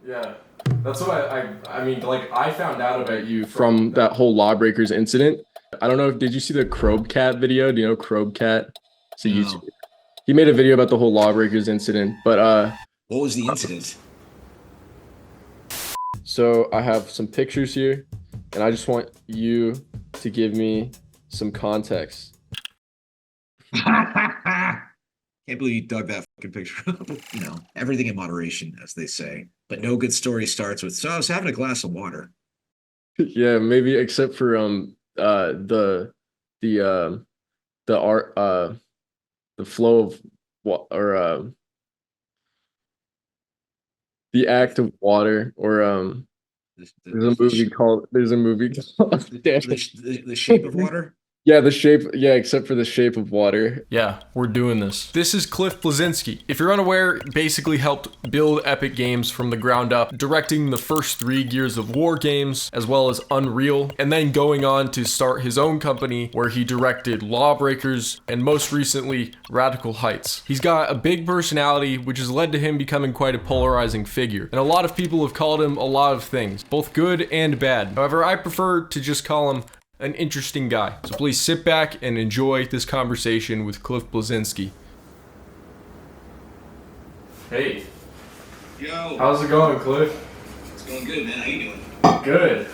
Yeah, that's what I mean, like, I found out about you from that whole Lawbreakers incident. I don't know if, did you see the Crobe Cat video? Do you know Crobe Cat? It's a YouTube. No. He made a video about the whole Lawbreakers incident, but What was the incident? so I have some pictures here, and I just want you to give me some context. Can't believe you dug that fucking picture up. Everything in moderation, as they say. But no good story starts with, so I was having a glass of water. Yeah, maybe except for the the art the flow of what or the act of water or The, the, the, sh- there's a movie called damn the, it. sh- the, the shape of water? Yeah, the shape, yeah, except for the shape of water. Yeah, we're doing this. This is Cliff Blezinski. If you're unaware, basically helped build Epic Games from the ground up, directing the first 3 Gears of War games, as well as Unreal, and then going on to start his own company where he directed Lawbreakers and most recently Radical Heights. He's got a big personality, which has led to him becoming quite a polarizing figure, and a lot of people have called him a lot of things, both good and bad. However, I prefer to just call him an interesting guy. So please sit back and enjoy this conversation with Cliff Blezinski. Hey, Yo, how's it going, Cliff? it's going good, man. How you doing? Good.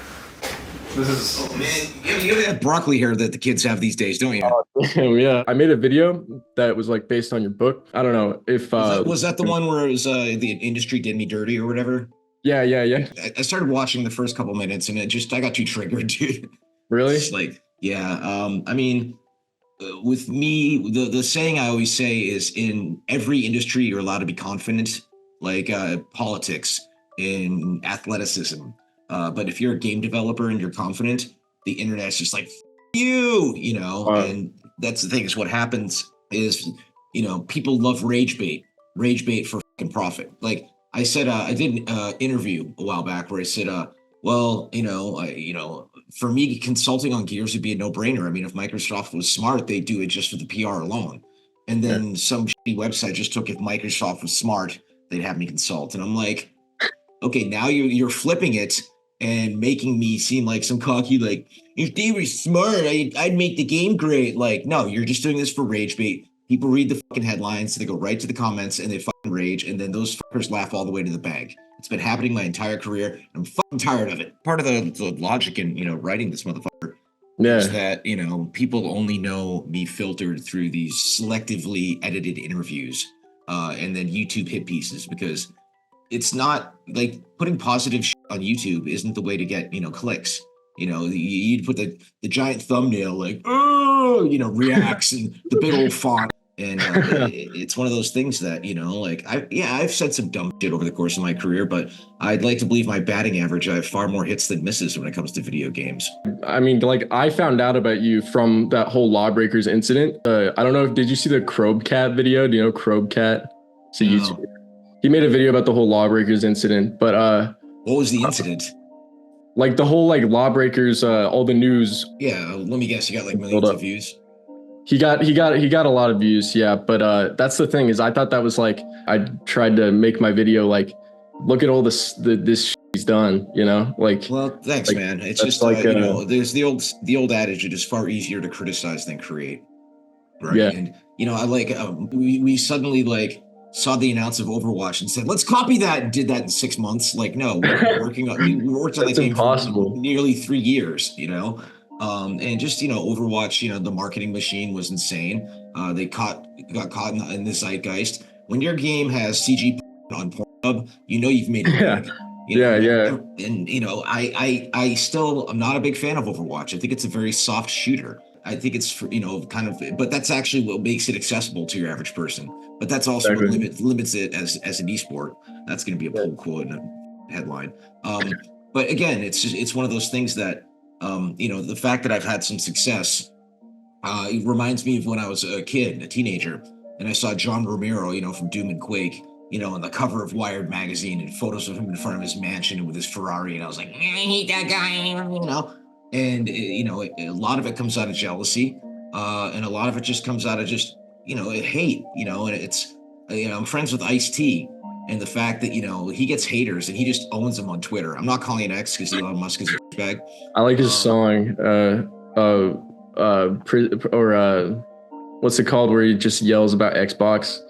This is Oh, man, you have that broccoli hair that the kids have these days, don't you? yeah. I made a video that was like based on your book. I don't know if Was that the one where it was the industry did me dirty or whatever? yeah. I started watching the first couple minutes and I got too triggered, dude. It's Really? like, yeah. With me, the saying I always say is in every industry, you're allowed to be confident, like politics, in athleticism. But if you're a game developer and you're confident, the internet's just like, Uh, and that's the thing is what happens is, people love rage bait for fucking profit. Like I said, I did an interview a while back where I said, well, for me, consulting on Gears would be a no-brainer. I mean, if Microsoft was smart, they'd do it just for the PR alone. And yeah. then some shitty website just took if Microsoft was smart, they'd have me consult. And I'm like, okay, now you're flipping it and making me seem like some cocky, like, if they were smart, I'd make the game great. Like, no, you're just doing this for rage bait. People read the fucking headlines, they go right to the comments and they fucking rage, and then those fuckers laugh all the way to the bank. It's been happening my entire career. I'm fucking tired of it. Part of the logic in writing this motherfucker is Yeah. that people only know me filtered through these selectively edited interviews, and then YouTube hit pieces, because it's not like putting positive shit on YouTube isn't the way to get clicks. You'd put the giant thumbnail like, oh, reacts, and the big old font. And it's one of those things that like I've said some dumb shit over the course of my career, but I'd like to believe my batting average, I have far more hits than misses when it comes to video games. I mean, like, I found out about you from that whole Lawbreakers incident. I don't know if, did you see the Crobe Cat video? Do you know Crobe Cat? It's a YouTube. No. He made a video about the whole Lawbreakers incident, but What was the incident? like the whole like Lawbreakers, all the news Yeah, let me guess, you got like build millions of up. views. He got a lot of views, yeah. But that's the thing, is I thought that was like, I tried to make my video like, look at all this he's done, like Well, thanks, like man. It's that's just like there's the old adage, it is far easier to criticize than create, right? yeah. And I like we suddenly like saw the announce of Overwatch and said, let's copy that, and did that in 6 months. Like, no, we worked on that That's game for impossible. nearly 3 years, and just Overwatch, the marketing machine was insane. They got caught in the zeitgeist. When your game has CG on Pornhub, you've made it Yeah. big. Yeah. And I still I'm not a big fan of Overwatch. I think it's a very soft shooter. I think it's for, kind of, but that's actually what makes it accessible to your average person. But that's also what Exactly. limits it as an esport. That's going to be a Yeah. pull quote in a headline. But again, it's one of those things that, the fact that I've had some success, it reminds me of when I was a kid, a teenager, and I saw John Romero, from Doom and Quake, on the cover of Wired magazine, and photos of him in front of his mansion with his Ferrari, and I was like, I hate that guy. And a lot of it comes out of jealousy, and a lot of it just comes out of just hate, and it's I'm friends with Ice-T, And the fact that, he gets haters and he just owns them on Twitter. I'm not calling it X because Elon Musk is a bag. I like his song, what's it called, where he just yells about Xbox.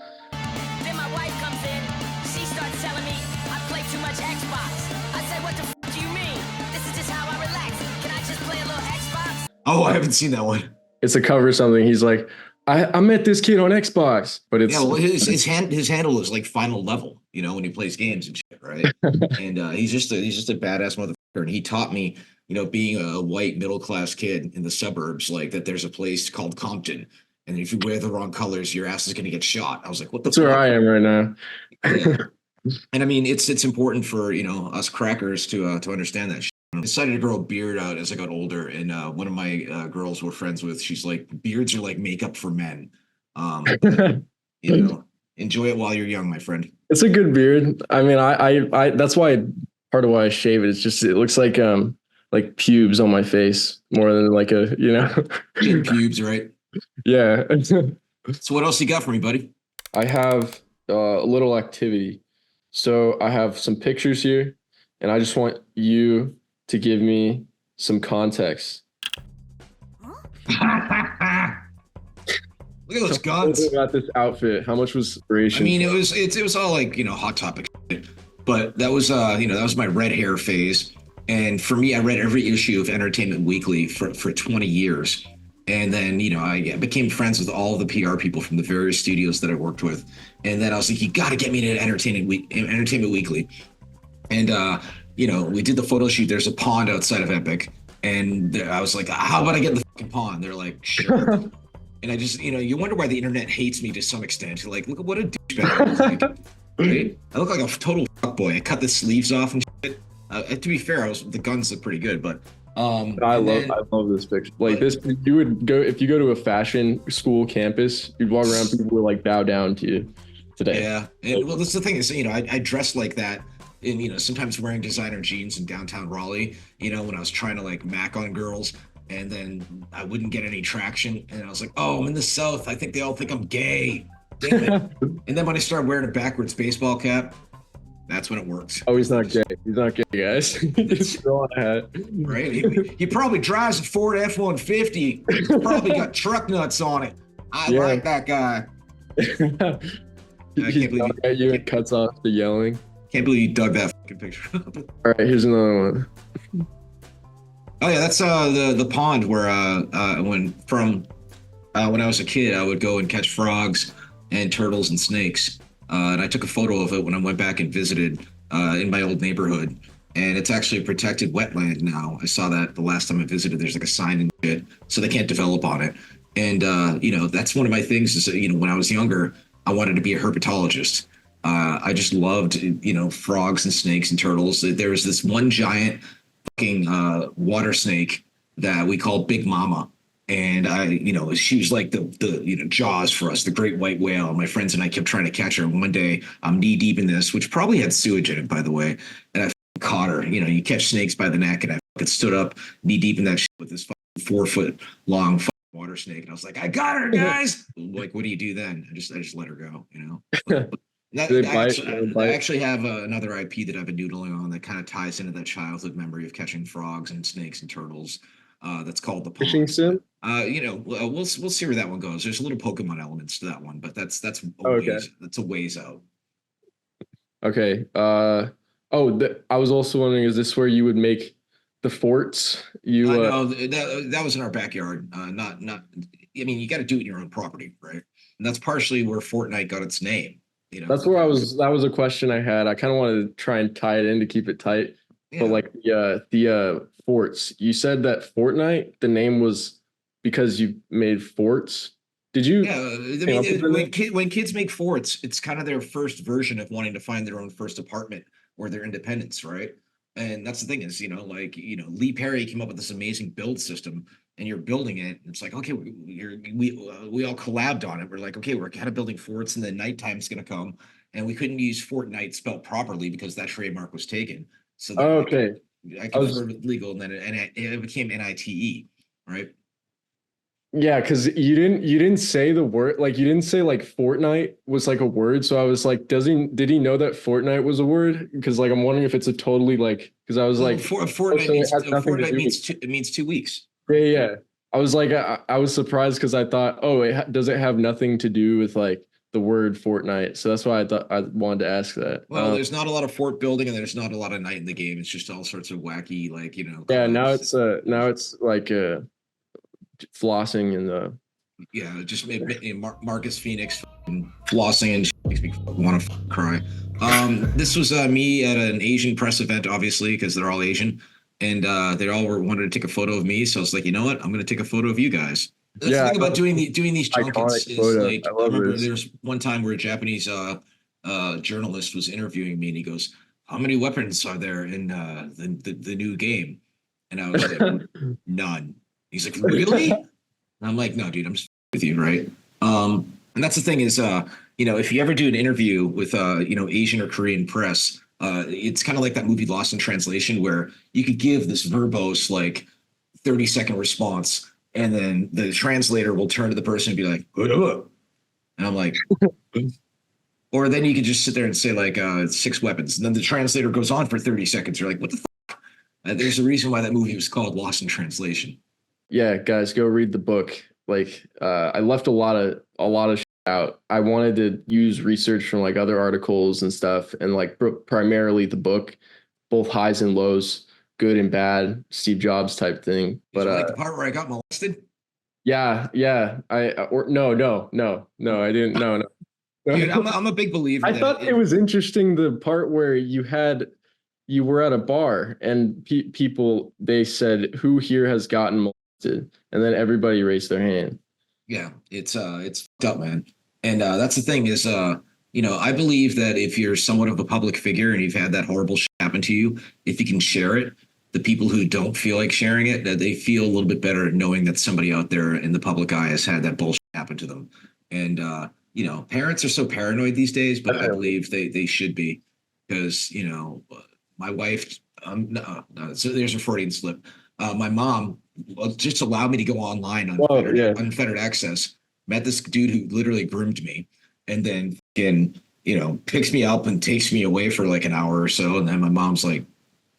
Then my wife comes in. She starts telling me I play too much Xbox. I said, what the f do you mean? This is just how I relax. Can I just play a little Xbox? Oh, I haven't seen that one. It's a cover of something. He's like, I met this kid on Xbox, but it's his handle is like final level, when he plays games and shit, right? And he's just a badass motherfucker. And he taught me, being a white middle class kid in the suburbs, like that there's a place called Compton, and if you wear the wrong colors, your ass is gonna get shot. I was like, what the? That's where I am right now. Yeah. And I mean, it's important for us crackers to understand that shit. I decided to grow a beard out as I got older, and one of my girls we're friends with, she's like, beards are like makeup for men. Enjoy it while you're young, my friend. It's a good beard. I mean, I that's why part of why I shave it. It's just it looks like pubes on my face more than like a pubes, right? Yeah. So what else you got for me, buddy? I have a little activity. So I have some pictures here, and I just want you to give me some context. Look at those guns. About this outfit, how much was inspiration? I mean, it was all like hot topic shit, but that was that was my red hair phase. And for me, I read every issue of Entertainment Weekly for 20 years. And then, I became friends with all the PR people from the various studios that I worked with. And then I was like, you got to get me to Entertainment Weekly. And, we did the photo shoot. There's a pond outside of Epic. And I was like, how about I get in the fucking pond? They're like, sure. And I just, you wonder why the internet hates me to some extent. You're like, look at what a douchebag I look like. Right? I look like a total fuckboy. I cut the sleeves off and shit. To be fair, the guns look pretty good, but I love this picture. Like this, you would go if you go to a fashion school campus, you'd walk around, people would like bow down to you today. Yeah, and well, that's the thing is, I dressed like that, and sometimes wearing designer jeans in downtown Raleigh. When I was trying to like mac on girls, and then I wouldn't get any traction, and I was like, oh, I'm in the South. I think they all think I'm gay. Damn it. And then when I started wearing a backwards baseball cap, that's when it works. Oh, he's not gay. He's not gay, guys. He's still on a hat. Right? He probably drives a Ford F-150. He's probably got truck nuts on it. I like that guy. I can't believe at you and cuts off the yelling. Can't believe you dug that fucking picture up. All right, here's another one. Oh yeah, that's the pond where when I was a kid, I would go and catch frogs and turtles and snakes. And I took a photo of it when I went back and visited in my old neighborhood. And it's actually a protected wetland now. I saw that the last time I visited. There's like a sign and shit, so they can't develop on it. And that's one of my things is when I was younger, I wanted to be a herpetologist. I just loved frogs and snakes and turtles. There was this one giant fucking water snake that we called Big Mama. And she was like the Jaws for us, the great white whale. My friends and I kept trying to catch her. And one day I'm knee deep in this, which probably had sewage in it, by the way. And I caught her. You catch snakes by the neck, and I fucking stood up knee deep in that shit with this 4 foot long water snake. And I was like, I got her, guys. Like, what do you do then? I just let her go, I actually have another IP that I've been doodling on that kind of ties into that childhood memory of catching frogs and snakes and turtles. That's called the pond. Fishing sim? We'll see where that one goes. There's a little Pokemon elements to that one, but that's a ways out. Okay. I was also wondering, is this where you would make the forts? No, that was in our backyard. Not. I mean, you got to do it in your own property, right? And that's partially where Fortnite got its name. That's where I was. That was a question I had. I kind of wanted to try and tie it in to keep it tight. Yeah. But like the forts, you said that Fortnite, the name was because you made forts. Did you? Yeah, I mean, when kids make forts, it's kind of their first version of wanting to find their own first apartment or their independence, right? And that's the thing is, Lee Perry came up with this amazing build system, and you're building it. And it's like, okay, we all collabed on it. We're like, okay, we're kind of building forts, and then nighttime's going to come, and we couldn't use Fortnite spelled properly because that trademark was taken. So I confirmed with legal, and then it became NITE, right? Yeah, because you didn't say the word, like you didn't say like Fortnite was like a word. So I was like, did he know that Fortnite was a word? Because like I'm wondering if it's a totally like, because I was Well, like, oh, so it has nothing to Fortnite do with. means 2 weeks. Yeah, yeah. I was like, I was surprised because I thought, oh, does it have nothing to do with like the word Fortnite? So that's why I thought I wanted to ask that. Well, there's not a lot of fort building and there's not a lot of night in the game. It's just all sorts of wacky, like, Yeah, collabs. now it's like flossing and the Yeah, just Marcus Phoenix flossing and makes me want to cry. This was me at an Asian press event, obviously, because they're all Asian, and they all wanted to take a photo of me. So I was like, you know what, I'm going to take a photo of you guys. That's the yeah, thing about doing these junkets iconic is photo. like I I love remember this. there was one time where a Japanese journalist was interviewing me, and he goes, "How many weapons are there in the new game?" And I was like, "None." He's like, "Really?" And I'm like, "No, dude, I'm just with you, right?" And that's the thing is, if you ever do an interview with, Asian or Korean press, it's kind of like that movie Lost in Translation, where you could give this verbose, like 30-second response, and then the translator will turn to the person and be like, and I'm like, or then you could just sit there and say like 6 weapons, and then the translator goes on for 30 seconds. You're like, what the fuck? There's a reason why that movie was called Lost in Translation. Yeah, guys, go read the book. Like, I left a lot of out. I wanted to use research from like other articles and stuff, and like primarily the book, both highs and lows, good and bad, Steve Jobs type thing. Did But you like the part where I got molested? yeah, yeah. Or no, I didn't. No, Dude, no. I'm a big believer I that thought it was interesting the part where you were at a bar and people they said who here has gotten molested, and then everybody raised their hand. yeah, it's fucked up, man. And that's the thing is, I believe that if you're somewhat of a public figure and you've had that horrible shit happen to you, if you can share it, the people who don't feel like sharing it, that they feel a little bit better knowing that somebody out there in the public eye has had that bullshit happen to them. And parents are so paranoid these days, but I believe they should be, because my wife, no, so there's a Freudian slip. My mom just allowed me to go online Well, yeah. unfettered access. Met this dude who literally groomed me, and then picks me up and takes me away for like an hour or so. And then my mom's like,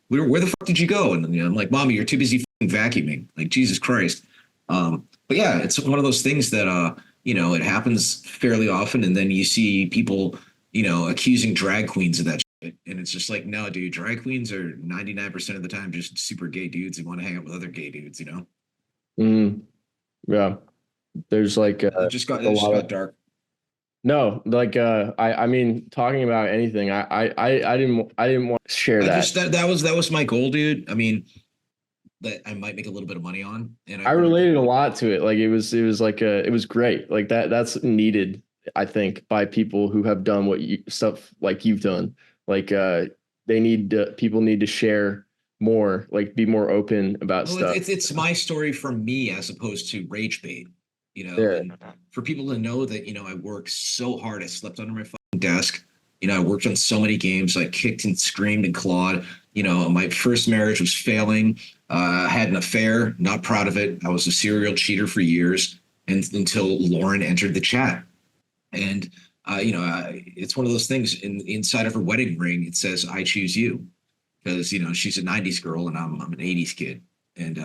where the fuck did you go? And I'm like, Mommy, you're too busy vacuuming. Like, Jesus Christ. But yeah, it's one of those things that it happens fairly often, and then you see people accusing drag queens of that shit. And it's just like, no, dude, drag queens are 99% of the time just super gay dudes who want to hang out with other gay dudes. Yeah. There's like It just got a lot got of dark. no, like I mean talking about anything. I didn't want to share that. That was my goal, dude. I mean, that I might make a little bit of money on, and I related a lot to it. Like it was like it was great. Like that's needed, I think, by people who have done stuff like you've done. Like people need to share more, like be more open about stuff. It's my story from me as opposed to rage bait, Yeah. and for people to know that, I worked so hard. I slept under my fucking desk. I worked on so many games. I kicked and screamed and clawed. My first marriage was failing. I had an affair, not proud of it. I was a serial cheater for years, and until Lauren entered the chat. And it's one of those things. Inside of her wedding ring, it says, "I choose you," because she's a '90s girl and I'm an '80s kid, and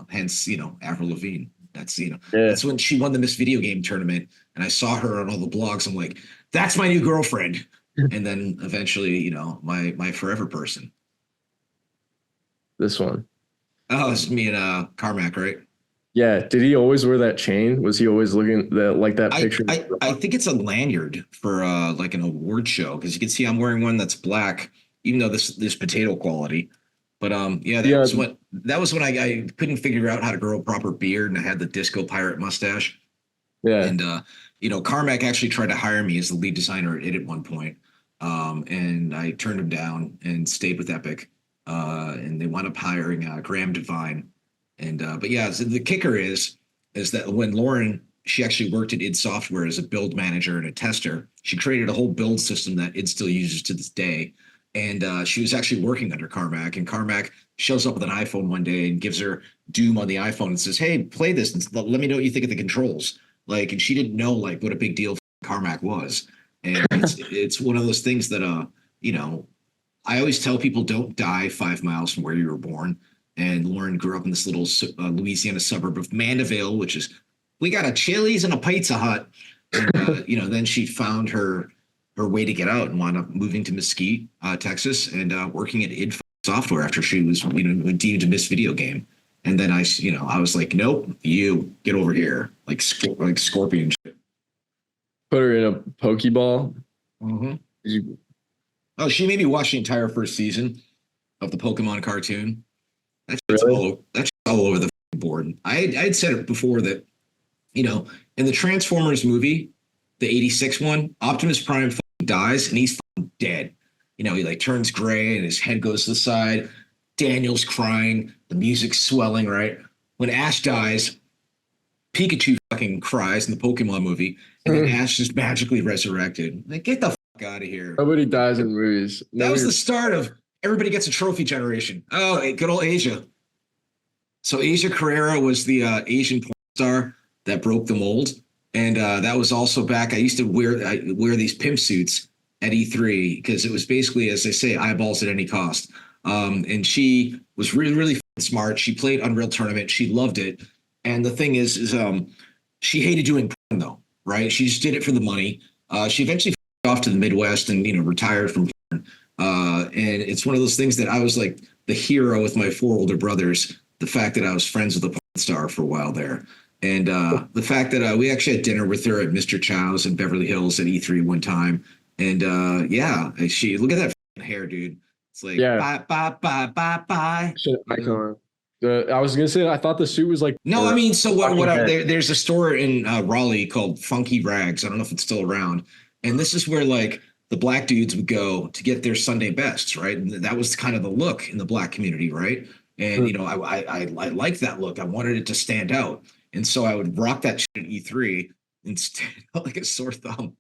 hence Avril Lavigne. That's that's when she won the Miss Video Game tournament, and I saw her on all the blogs. I'm like, that's my new girlfriend. And then eventually, my forever person. This one. Oh, it's me and Carmack, right? Yeah. Did he always wear that chain? Was he always looking like that picture? I think it's a lanyard for like an award show, because you can see I'm wearing one that's black, even though this potato quality. But that was when I couldn't figure out how to grow a proper beard, and I had the disco pirate mustache. Yeah. And Carmack actually tried to hire me as the lead designer at it at one point. And I turned him down and stayed with Epic. And they wound up hiring Graham Devine. And but yeah, so the kicker is that when Lauren, she actually worked at id Software as a build manager and a tester. She created a whole build system that id still uses to this day. and she was actually working under Carmack, and Carmack shows up with an iPhone one day and gives her Doom on the iPhone and says, "Hey, play this and let me know what you think of the controls." Like, and she didn't know like what a big deal Carmack was, and it's one of those things that you know, I always tell people don't die 5 miles from where you were born. And Lauren grew up in this little Louisiana suburb of Mandeville, which is, we got a Chili's and a Pizza Hut. And, then she found her way to get out and wound up moving to Mesquite, Texas, and working at id Software after she was, deemed a missed video game. And then I was like, nope, you get over here, like Scorpion. Put her in a Pokeball. Mm-hmm. Oh, she made me watch the entire first season of the Pokemon cartoon. That's really? That's all over the board. I'd said it before that, in the Transformers movie, the 86 one, Optimus Prime dies and he's dead. He like turns gray and his head goes to the side. Daniel's crying. The music's swelling, right? When Ash dies, Pikachu fucking cries in the Pokemon movie, and then Ash is magically resurrected. Like, get the out of here. Nobody dies in movies. That was the start of everybody gets a trophy generation. Oh, good old Asia. So Asia Carrera was the Asian porn star that broke the mold. And that was also back. I used to wear these pimp suits at E3 because it was basically, as they say, eyeballs at any cost. And she was really, really smart. She played Unreal Tournament. She loved it. And the thing is she hated doing porn, though, right? She just did it for the money. She eventually off to the Midwest and retired from porn. And it's one of those things that I was like the hero with my 4 older brothers. The fact that I was friends with a porn star for a while there, and the fact that we actually had dinner with her at Mr. Chow's in Beverly Hills at E3 one time. And she look at that hair, dude. It's like bye. Icon. I was gonna say I thought the suit was like no. I mean, so there's a store in Raleigh called Funky Rags. I don't know if it's still around. And this is where like the black dudes would go to get their Sunday bests, right? And that was kind of the look in the black community, right? And I liked that look. I wanted it to stand out, and so I would rock that shit at E3 and stand out like a sore thumb.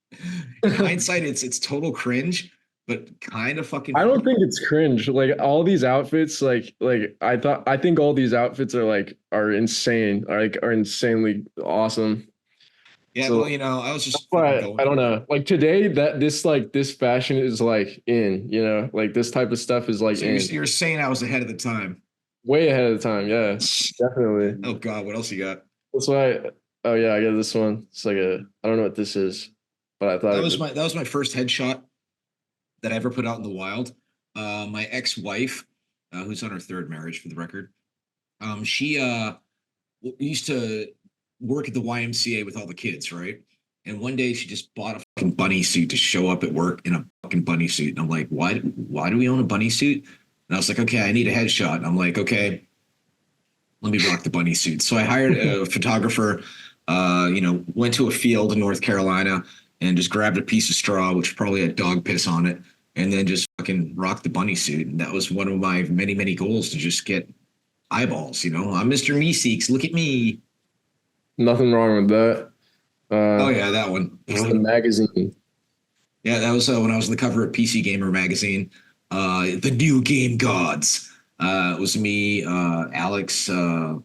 In hindsight, it's total cringe, but kind of fucking. I don't think it's cringe. Like all these outfits, like I think all these outfits are insane, are insanely awesome. Yeah, so, well, I was just. But I don't know. Like today, this fashion is like in. Like this type of stuff is like. So you're saying I was ahead of the time. Way ahead of the time, yeah, definitely. Oh God, what else you got? That's why. Oh yeah, I got this one. It's like I don't know what this is, but I thought that was my first headshot that I ever put out in the wild. My ex-wife, who's on her 3rd marriage for the record, she used to work at the YMCA with all the kids, right? And one day she just bought a fucking bunny suit to show up at work in a fucking bunny suit. And I'm like, why do we own a bunny suit? And I was like, okay, I need a headshot. And I'm like, okay, let me rock the bunny suit. So I hired a photographer, went to a field in North Carolina and just grabbed a piece of straw, which probably had dog piss on it, and then just fucking rocked the bunny suit. And that was one of my many, many goals, to just get eyeballs. I'm Mr. Meeseeks. Look at me. Nothing wrong with that. Oh, yeah, that one. The magazine. Yeah, that was when I was on the cover of PC Gamer magazine. The New Game Gods. It was me, Alex, can't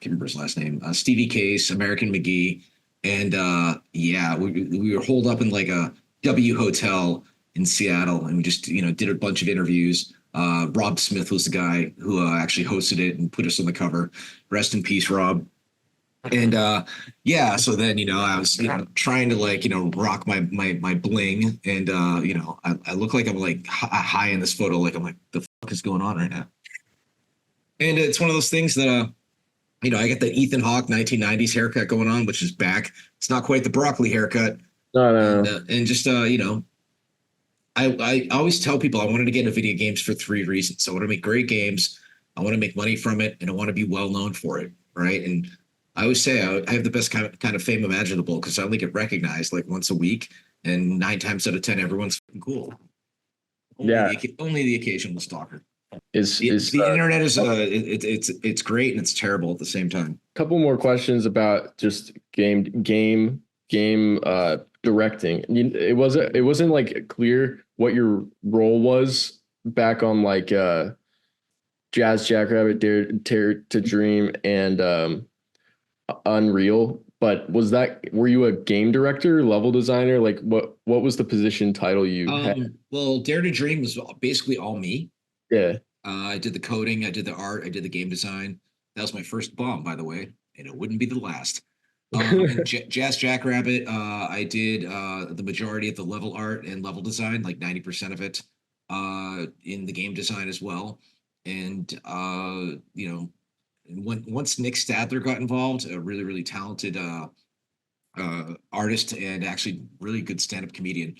remember his last name, Stevie Case, American McGee, and we were holed up in like a W hotel in Seattle, and we just did a bunch of interviews. Rob Smith was the guy who actually hosted it and put us on the cover. Rest in peace, Rob. And so then I was trying to rock my bling, and I look like I'm like high in this photo, like I'm like, the fuck is going on right now? And it's one of those things that I got the Ethan Hawke 1990s haircut going on, which is back. It's not quite the broccoli haircut. No. And just I always tell people I wanted to get into video games for 3 reasons. I want to make great games, I want to make money from it, and I want to be well known for it, right? And I always say I have the best kind of fame imaginable, because I only get recognized like once a week, and 9 times out of 10, everyone's cool. Only the occasional stalker. The internet is it's great and it's terrible at the same time. Couple more questions about just game directing. It wasn't like clear what your role was back on like Jazz Jackrabbit, Dare to Dream, and Unreal. But were you a game director, level designer? Like what was the position title you had? Well, Dare to Dream was basically all me. Yeah. I did the coding, I did the art, I did the game design. That was my first bomb, by the way, and it wouldn't be the last. And Jazz Jackrabbit, I did the majority of the level art and level design, like 90% of it, in the game design as well. And once Nick Stadler got involved, a really, really talented artist and actually really good stand-up comedian.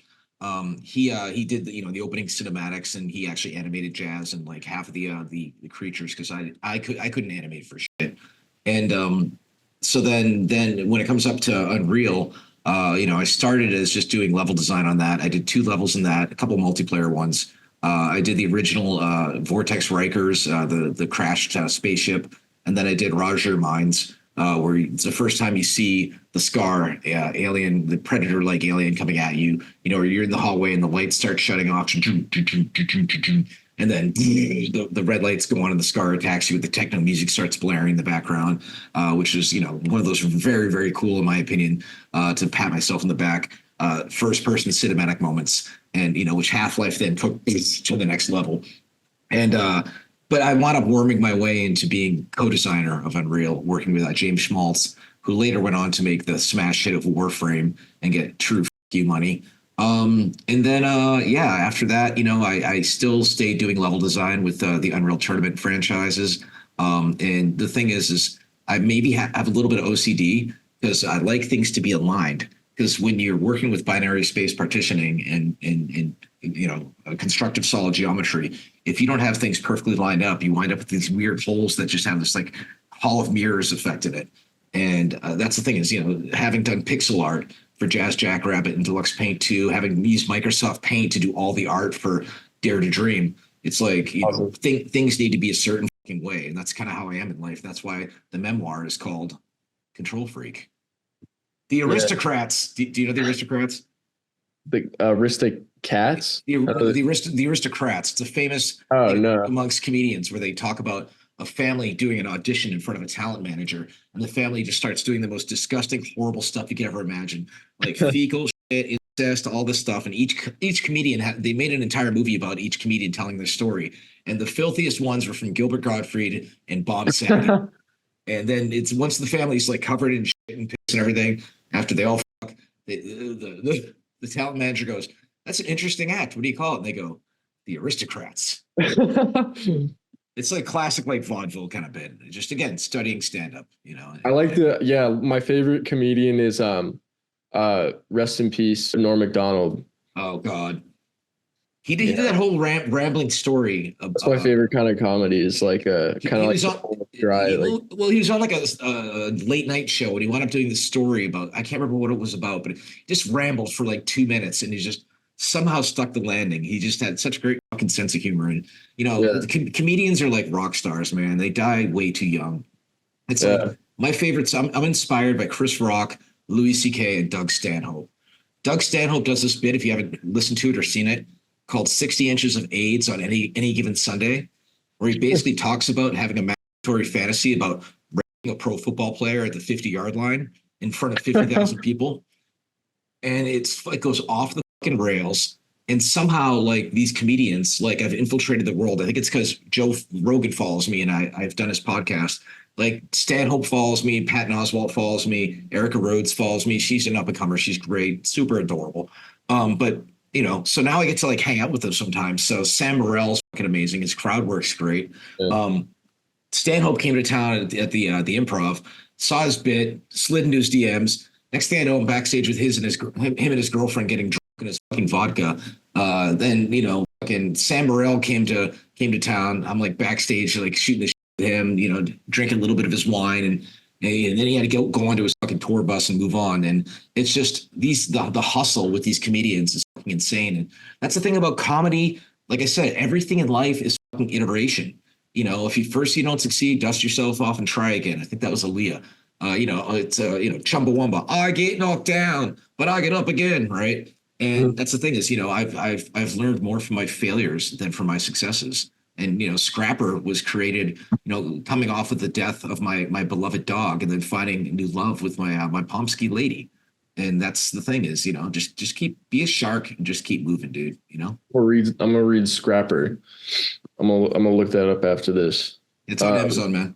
He did the opening cinematics, and he actually animated Jazz and like half of the creatures, because I couldn't animate for shit. And so then when it comes up to Unreal, I started as just doing level design on that. I did 2 levels in that, a couple multiplayer ones. I did the original Vortex Rikers, the crashed spaceship, and then I did Roger Mines, where it's the first time you see the Scar alien, the predator-like alien coming at you. Or you're in the hallway and the lights start shutting off, and then the red lights go on and the Scar attacks you. The techno music starts blaring in the background, which is one of those very, very cool, in my opinion, to pat myself in the back. First-person cinematic moments, and which Half-Life then took to the next level. And but I wound up worming my way into being co-designer of Unreal, working with James Schmaltz, who later went on to make the smash hit of Warframe and get true you money. And then after that, I still stayed doing level design with the Unreal Tournament franchises. And the thing is I maybe have a little bit of OCD, because I like things to be aligned. Because when you're working with binary space partitioning and constructive solid geometry, if you don't have things perfectly lined up, you wind up with these weird holes that just have this like hall of mirrors effect in it. And that's the thing is, having done pixel art for Jazz Jackrabbit and Deluxe Paint 2, having used Microsoft Paint to do all the art for Dare to Dream, it's like things need to be a certain fucking way, and that's kind of how I am in life. That's why the memoir is called Control Freak. The Aristocrats. Yeah. Do you know the Aristocrats? The Aristocats? The Aristocrats. It's a famous thing amongst comedians, where they talk about a family doing an audition in front of a talent manager, and the family just starts doing the most disgusting, horrible stuff you could ever imagine, like fecal shit, incest, all this stuff. And each comedian they made an entire movie about each comedian telling their story, and the filthiest ones were from Gilbert Gottfried and Bob Saget. And then it's once the family's like covered in shit and piss and everything, after they all fuck, the talent manager goes, "That's an interesting act. What do you call it?" And they go, "The Aristocrats." It's like classic, like vaudeville kind of bit. Just again, studying stand-up, I like my favorite comedian is rest in peace, Norm Macdonald. Oh God. He did that whole rambling story. That's my favorite kind of comedy. Is like kind of like dry. Well, he was on like a late night show, and he wound up doing this story about, I can't remember what it was about, but he just rambled for like 2 minutes, and he just somehow stuck the landing. He just had such a great fucking sense of humor, and comedians are like rock stars, man. They die way too young. It's like my favorites. I'm inspired by Chris Rock, Louis C.K., and Doug Stanhope. Doug Stanhope does this bit, if you haven't listened to it or seen it, called 60 Inches of AIDS on any given Sunday, where he basically talks about having a mandatory fantasy about raping a pro football player at the 50-yard line in front of 50,000 people. And it goes off the fucking rails. And somehow, like, these comedians, like, I've infiltrated the world. I think it's because Joe Rogan follows me, and I've done his podcast. Like, Stanhope follows me, Patton Oswalt follows me, Erica Rhodes follows me. She's an up-and-comer. She's great, super adorable. But so now I get to like hang out with them sometimes. So Sam Morrill's fucking amazing. His crowd work's great. Yeah. Stanhope came to town at the Improv, saw his bit, slid into his DMs. Next thing I know, I'm backstage with him and his girlfriend getting drunk in his fucking vodka. Then fucking Sam Morrill came to town. I'm like backstage, like shooting the shit with him. Drinking a little bit of his wine, and then he had to go onto his fucking tour bus and move on. And it's just the hustle with these comedians is fucking insane. And that's the thing about comedy. Like I said, everything in life is fucking iteration. If you don't succeed, dust yourself off and try again. I think that was Aaliyah. It's Chumbawamba. I get knocked down, but I get up again, right? And that's the thing is, I've learned more from my failures than from my successes. And Scrapper was created, coming off of the death of my beloved dog, and then finding new love with my Pomsky lady. And that's the thing is, just be a shark and just keep moving, dude. I'm gonna read Scrapper. I'm gonna look that up after this. It's on Amazon, man.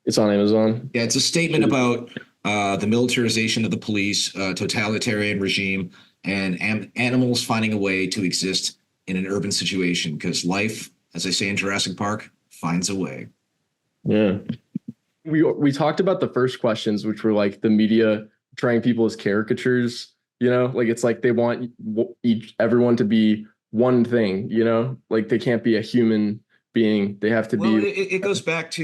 It's on Amazon. Yeah, it's a statement about the militarization of the police, totalitarian regime, and animals finding a way to exist in an urban situation, because life, as I say in Jurassic Park, finds a way. Yeah. We talked about the first questions, which were like the media trying people as caricatures, like it's like they want everyone to be one thing, like they can't be a human being. They have to Well, be. it goes back to,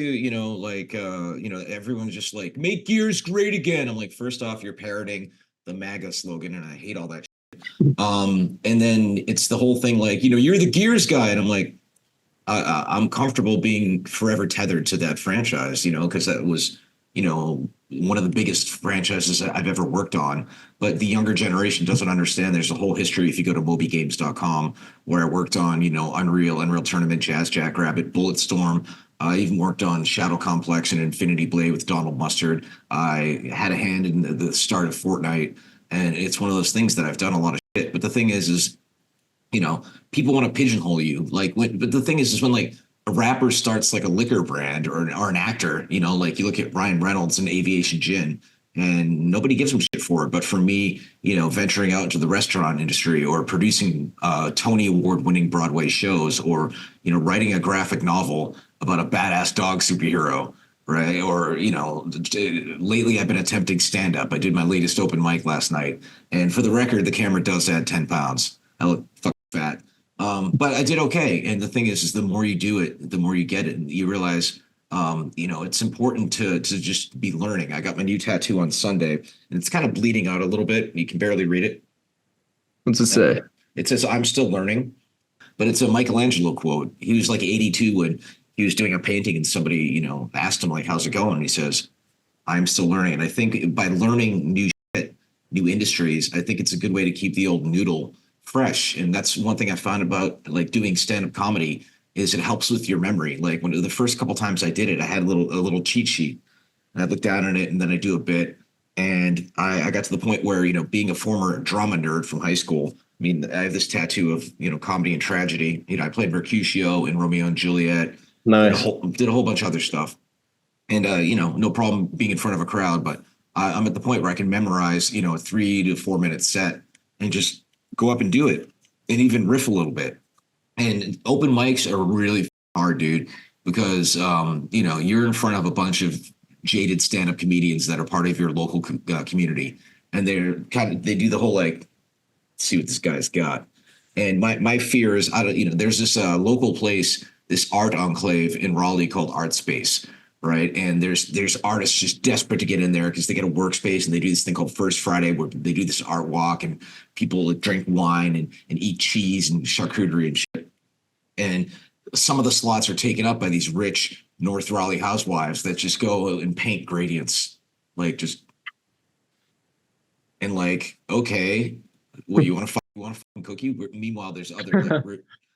everyone's just like, make Gears great again. I'm like, first off, you're parroting the MAGA slogan, and I hate all that shit. And then it's the whole thing like, you're the Gears guy. And I'm like, I'm comfortable being forever tethered to that franchise, because that was, one of the biggest franchises I've ever worked on. But the younger generation doesn't understand. There's a whole history if you go to mobygames.com, where I worked on, Unreal Tournament, Jazz Jackrabbit, Bulletstorm. I even worked on Shadow Complex and Infinity Blade with Donald Mustard. I had a hand in the start of Fortnite. And it's one of those things that I've done a lot of shit. But the thing is, people want to pigeonhole you. But the thing is when like a rapper starts like a liquor brand or an actor, like you look at Ryan Reynolds and Aviation Gin, and nobody gives him shit for it. But for me, venturing out into the restaurant industry or producing Tony Award winning Broadway shows, or, writing a graphic novel about a badass dog superhero, right? Or, lately I've been attempting stand up. I did my latest open mic last night. And for the record, the camera does add 10 pounds. I look fucking fat. But I did okay. And the thing is the more you do it, the more you get it. And you realize, it's important to just be learning. I got my new tattoo on Sunday, and it's kind of bleeding out a little bit. You can barely read it. What's it say? It says, I'm still learning. But it's a Michelangelo quote. He was like 82 when he was doing a painting, and somebody, asked him like, how's it going? And he says, I'm still learning. And I think by learning new shit, new industries, I think it's a good way to keep the old noodle fresh. And that's one thing I found about like doing stand-up comedy, is it helps with your memory. Like when the first couple times I did it, I had a little cheat sheet, and I looked down on it, and then I do a bit. And I got to the point where, being a former drama nerd from high school, I mean, I have this tattoo of, comedy and tragedy. I played Mercutio in Romeo and Juliet. Nice. Did a whole bunch of other stuff. And, no problem being in front of a crowd, but I'm at the point where I can memorize, a 3 to 4 minute set and just go up and do it, and even riff a little bit. And open mics are really hard, dude, because, you're in front of a bunch of jaded stand-up comedians that are part of your local community. And they do the whole, like, see what this guy's got. And my fear is, there's this local place, this art enclave in Raleigh called Art Space, right? And there's artists just desperate to get in there because they get a workspace, and they do this thing called First Friday, where they do this art walk, and people drink wine and eat cheese and charcuterie and shit. And some of the slots are taken up by these rich North Raleigh housewives that just go and paint gradients, like just, and like, okay, well, you want to fucking cookie? Meanwhile, there's other like,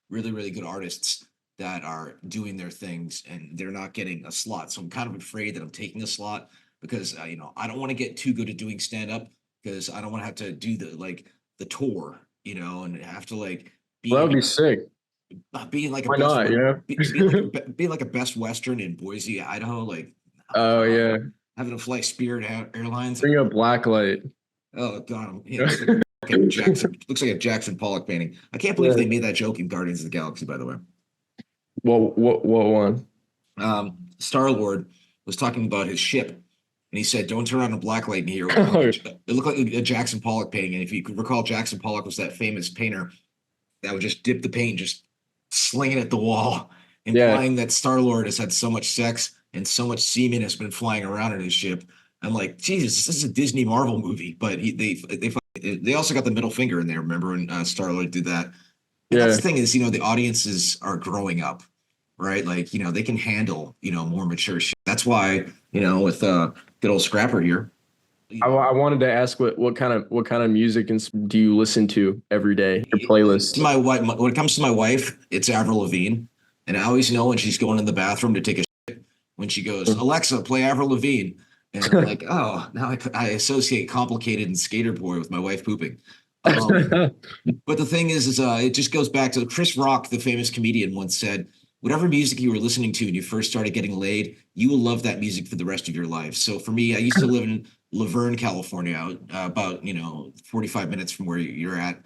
really, really good artists that are doing their things, and they're not getting a slot. So I'm kind of afraid that I'm taking a slot, because I don't want to get too good at doing stand up, because I don't want to have to do the tour, and have to like be. That would be sick. Being like Why not? Yeah. Being like a Best Western in Boise, Idaho, like. Oh yeah. Having to fly Spirit Airlines. Bring a black light. Oh god, looks like a Jackson Pollock painting. I can't believe they made that joke in Guardians of the Galaxy, by the way. Well, what one? Star-Lord was talking about his ship, and he said, "Don't turn on a black light in here." It looked like a Jackson Pollock painting, and if you could recall, Jackson Pollock was that famous painter that would just dip the paint, just sling it at the wall, implying that Star-Lord has had so much sex and so much semen has been flying around in his ship. I'm like, Jesus, this is a Disney Marvel movie, but they also got the middle finger in there. Remember when Star-Lord did that? And that's the thing is, the audiences are growing up, right? Like, they can handle, more mature shit. That's why, with good old Scrapper here, I wanted to ask what kind of music do you listen to every day? Your To playlist. my wife, when it comes to my wife, it's Avril Lavigne, and I always know when she's going in the bathroom to take a shit when she goes, Alexa, play Avril Lavigne, and I'm like, oh, now I associate complicated and skater boy with my wife pooping. But the thing is it just goes back to Chris Rock, the famous comedian, once said, whatever music you were listening to when you first started getting laid, you will love that music for the rest of your life. So for me, I used to live in Laverne, California, about 45 minutes from where you're at,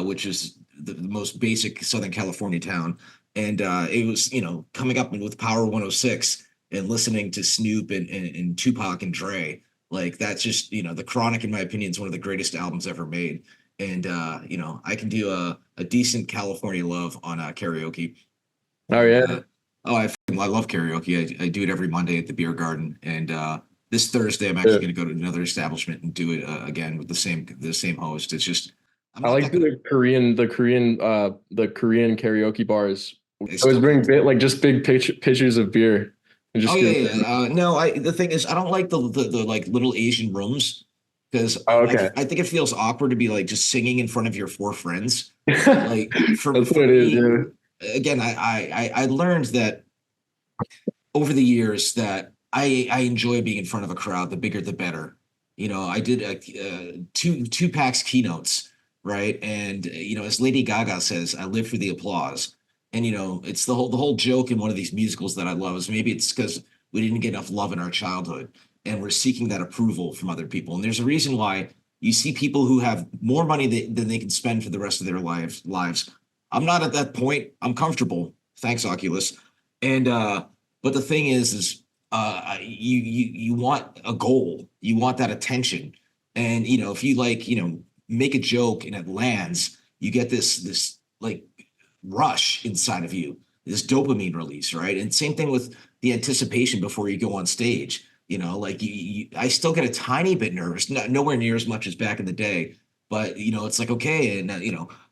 which is the most basic Southern California town. And it was coming up with Power 106 and listening to Snoop and Tupac and Dre. Like that's just The Chronic, in my opinion, is one of the greatest albums ever made. And I can do a decent California love on karaoke. Oh And yeah. I love karaoke. I do it every Monday at the beer garden. And this Thursday, I'm actually Yeah. going to go to another establishment and do it again with the same host. It's just I'm I not like that good. the Korean karaoke bars. I Always still bring like just big pitchers of beer and Oh just yeah, give. yeah. No, the thing is, I don't like the like little Asian rooms because Oh, okay. I think it feels awkward to be like just singing in front of your four friends. Like That's for what it is, me, yeah. again, I learned that over the years that I enjoy being in front of a crowd. The bigger, the better. I did two packs keynotes, right? And as Lady Gaga says, I live for the applause. And it's the whole joke in one of these musicals that I love is maybe it's because we didn't get enough love in our childhood, and we're seeking that approval from other people. And there's a reason why you see people who have more money than they can spend for the rest of their lives. I'm not at that point. I'm comfortable. Thanks, Oculus. And but the thing is you want a goal, you want that attention, and if you like make a joke and it lands, you get this like rush inside of you, this dopamine release, right? And same thing with the anticipation before you go on stage. Like I still get a tiny bit nervous, nowhere near as much as back in the day, but it's like okay, and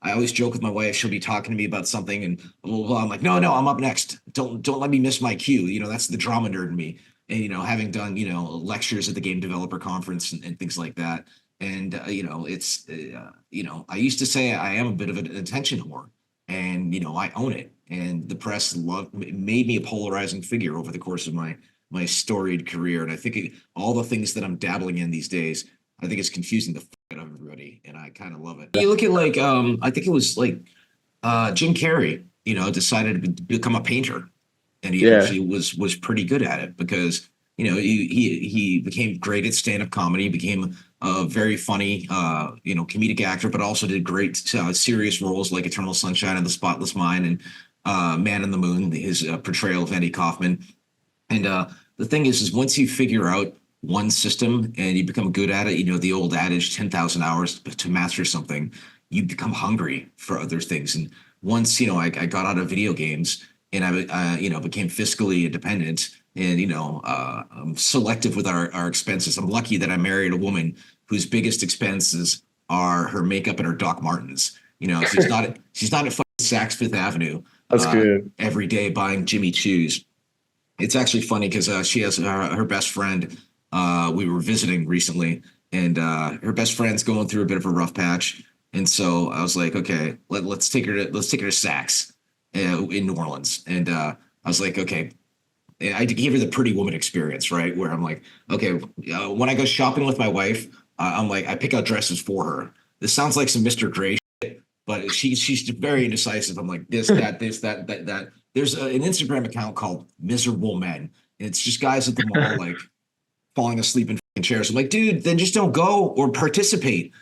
I always joke with my wife. She'll be talking to me about something, and blah, blah, blah. I'm like, no, I'm up next. Don't let me miss my cue. That's the drama nerd in me. And having done lectures at the Game Developer Conference and things like that. And it's I used to say I am a bit of an attention whore, and I own it. And the press made me a polarizing figure over the course of my storied career. And I think all the things that I'm dabbling in these days, I think it's confusing the out of everybody, and I kind of love it. You look at like I think it was like Jim Carrey, decided to become a painter, and he Yeah. actually was pretty good at it because he became great at stand-up comedy, became a very funny comedic actor, but also did great serious roles like Eternal Sunshine of the Spotless Mind and Man in the Moon, his portrayal of Andy Kaufman. And the thing is once you figure out one system and you become good at it, the old adage, 10,000 hours to master something, you become hungry for other things. And once, I got out of video games and I became fiscally independent and, I'm selective with our expenses. I'm lucky that I married a woman whose biggest expenses are her makeup and her Doc Martens. She's not at fucking Saks Fifth Avenue That's good. every day buying Jimmy Choos. It's actually funny because she has her best friend. We were visiting recently, and her best friend's going through a bit of a rough patch. And so I was like, okay, let's take her to Saks in New Orleans. And I was like, okay, I gave her the pretty woman experience, right? Where I'm like, okay, when I go shopping with my wife, I'm like, I pick out dresses for her. This sounds like some Mr. Gray shit, but she's very indecisive. I'm like this, that, this, that. There's an Instagram account called Miserable Men, and it's just guys at the mall like falling asleep in fucking chairs. I'm like, dude, then just don't go or participate.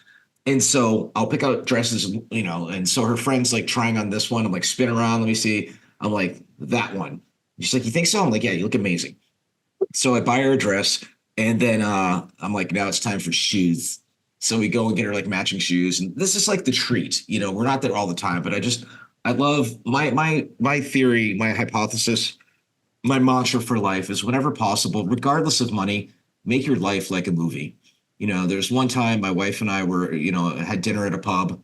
And so I'll pick out dresses, and so her friend's like trying on this one. I'm like, spin around, let me see. I'm like, that one. She's like, you think so? I'm like, yeah, you look amazing. So I buy her a dress, and then I'm like, now it's time for shoes. So we go and get her like matching shoes, and this is like the treat. We're not there all the time, but I love my theory, my hypothesis, my mantra for life is whenever possible, regardless of money, make your life like a movie. There's one time my wife and I were, had dinner at a pub,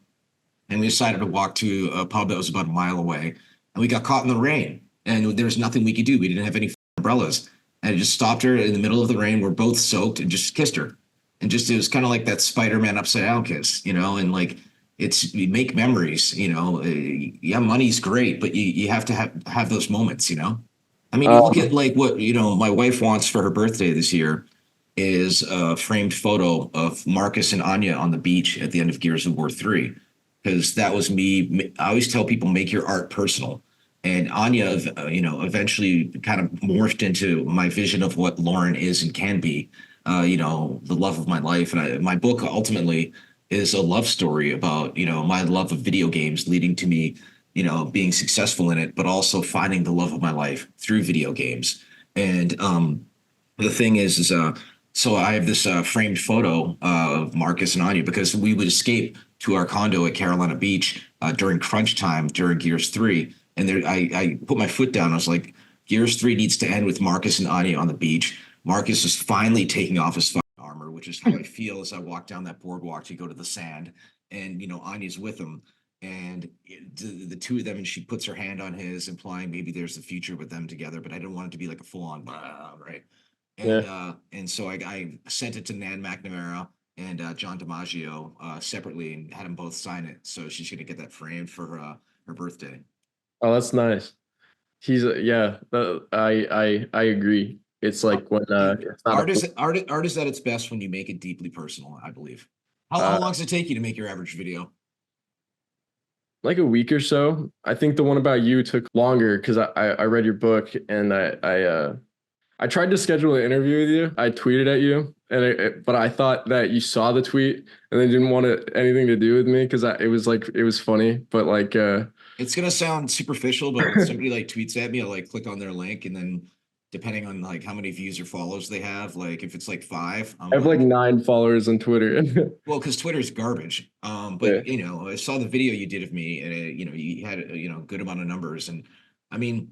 and we decided to walk to a pub that was about a mile away, and we got caught in the rain, and there was nothing we could do. We didn't have any umbrellas, and I just stopped her in the middle of the rain. We're both soaked and just kissed her. and just it was kind of like that Spider-Man upside down kiss, and like you make memories, yeah, money's great, but you have to have those moments, I mean, you look at Um, like what, my wife wants for her birthday this year is a framed photo of Marcus and Anya on the beach at the end of Gears of War 3. Because that was me. I always tell people, make your art personal. And Anya, eventually kind of morphed into my vision of what Lauren is and can be, the love of my life. And my book ultimately is a love story about, my love of video games leading to me, being successful in it, but also finding the love of my life through video games. And the thing is so I have this framed photo of Marcus and Anya because we would escape to our condo at Carolina Beach during crunch time during Gears 3. And there, I put my foot down. I was like, Gears 3 needs to end with Marcus and Anya on the beach. Marcus is finally taking off his armor, which is how I feel as I walk down that boardwalk to go to the sand. And, Anya's with him. And the two of them, and she puts her hand on his, implying maybe there's the future with them together. But I didn't want it to be like a full on, right? yeah. And so I sent it to Nan McNamara and John DiMaggio separately and had them both sign it. So she's gonna get that framed for her birthday. Oh, that's nice. Yeah. I agree. It's like when it's not Art a is art is at its best when you make it deeply personal, I believe. How uh, long does it take you to make your average video? like a week or so. I think the one about you took longer because I read your book and I tried to schedule an interview with you. I tweeted at you, and but I thought that you saw the tweet and then didn't want anything to do with me because it was funny, but like It's gonna sound superficial, but when somebody like tweets at me, I'll like click on their link, and then depending on like how many views or follows they have, like if it's like five, I'm I have like like, 9 followers on Twitter. well, because Twitter's garbage. Yeah. But I saw the video you did of me, and you had a good amount of numbers, and I mean,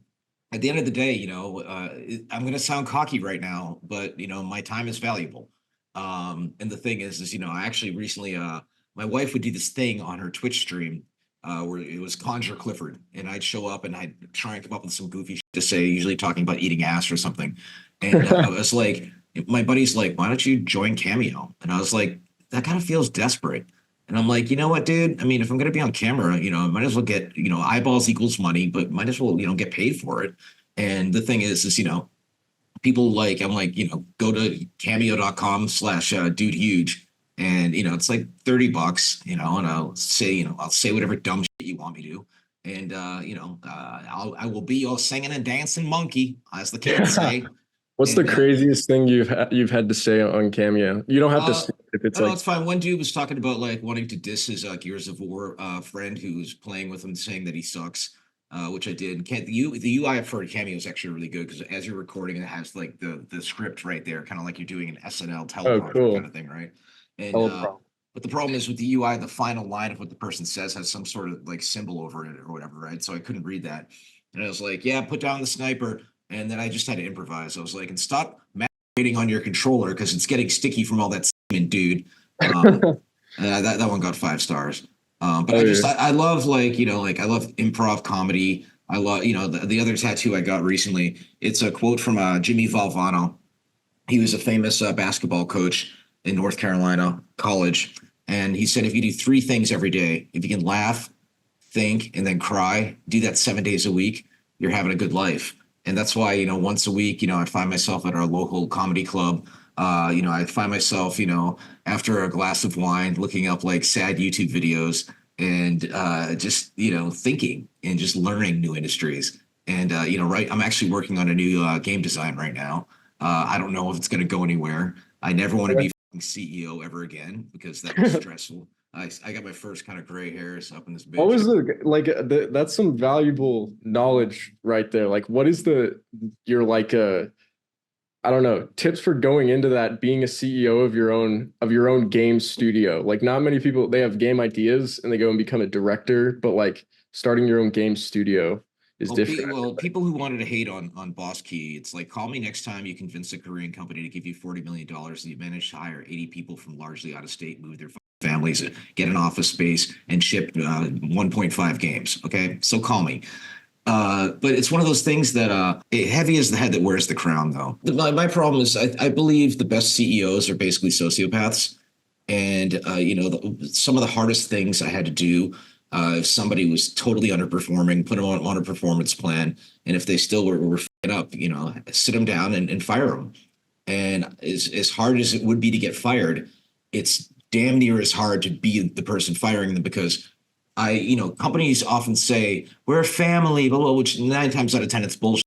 at the end of the day, I'm gonna sound cocky right now, but my time is valuable. And the thing is, I actually recently, my wife would do this thing on her Twitch stream, where it was Conjure Clifford, and I'd show up and I'd try and come up with some goofy shit to say, usually talking about eating ass or something, and I was like my buddy's like, why don't you join Cameo? And I was like, that kind of feels desperate. And I'm like, you know what, dude? I mean, if I'm going to be on camera, I might as well get, eyeballs equals money, but might as well, get paid for it. And the thing is, people like, I'm like, go to cameo.com/dude huge. And, it's like $30, and I'll say whatever dumb shit you want me to. And, I will be your singing and dancing monkey, as the kids say. What's the And craziest thing you've had to say on Cameo? You don't have to say if it's no, like it's fine. One dude was talking about like wanting to diss his Gears of War friend who was playing with him, saying that he sucks, which I did. The UI for Cameo is actually really good because as you're recording, it has like the script right there, kind of like you're doing an SNL oh teleprompter kind cool. of thing, right? And Teleprompter. but the problem is with the UI, the final line of what the person says has some sort of like symbol over it or whatever, right? So I couldn't read that, and I was like, "Yeah, put down the sniper," and then I just had to improvise. I was like, "And stop masturbating on your controller because it's getting sticky from all that semen, dude." That one got 5 stars. But Oh I yeah. just I love like I love improv comedy. I love the other tattoo I got recently. It's a quote from Jimmy Valvano. He was a famous basketball coach in North Carolina college, and he said if you do 3 things every day, if you can laugh, think, and then cry, do that 7 days a week, you're having a good life. And that's why, once a week, I find myself at our local comedy club. I find myself, after a glass of wine, looking up like sad YouTube videos and just, thinking and just learning new industries. And, right, I'm actually working on a new game design right now. I don't know if it's going to go anywhere. I never want to be CEO ever again because that was stressful. I got my first kind of gray hairs up in this What bitch. was that's some valuable knowledge right there. Like what is your like I don't know, tips for going into that, being a CEO of your own game studio? Like not many people, they have game ideas and they go and become a director, but like starting your own game studio is different. People who wanted to hate on Boss Key, it's like call me next time you convince a Korean company to give you $40 million and you manage to hire 80 people from largely out of state, move their families, get an office space, and ship 1.5 games. Okay, so call me. But it's one of those things that heavy is the head that wears the crown, though. My problem is I believe the best CEOs are basically sociopaths. And, some of the hardest things I had to do if somebody was totally underperforming, put them on a performance plan. And if they still were f***ing up, sit them down and fire them. And as hard as it would be to get fired, it's damn near as hard to be the person firing them because companies often say we're a family, blah, blah, which 9 times out of 10 it's bullshit.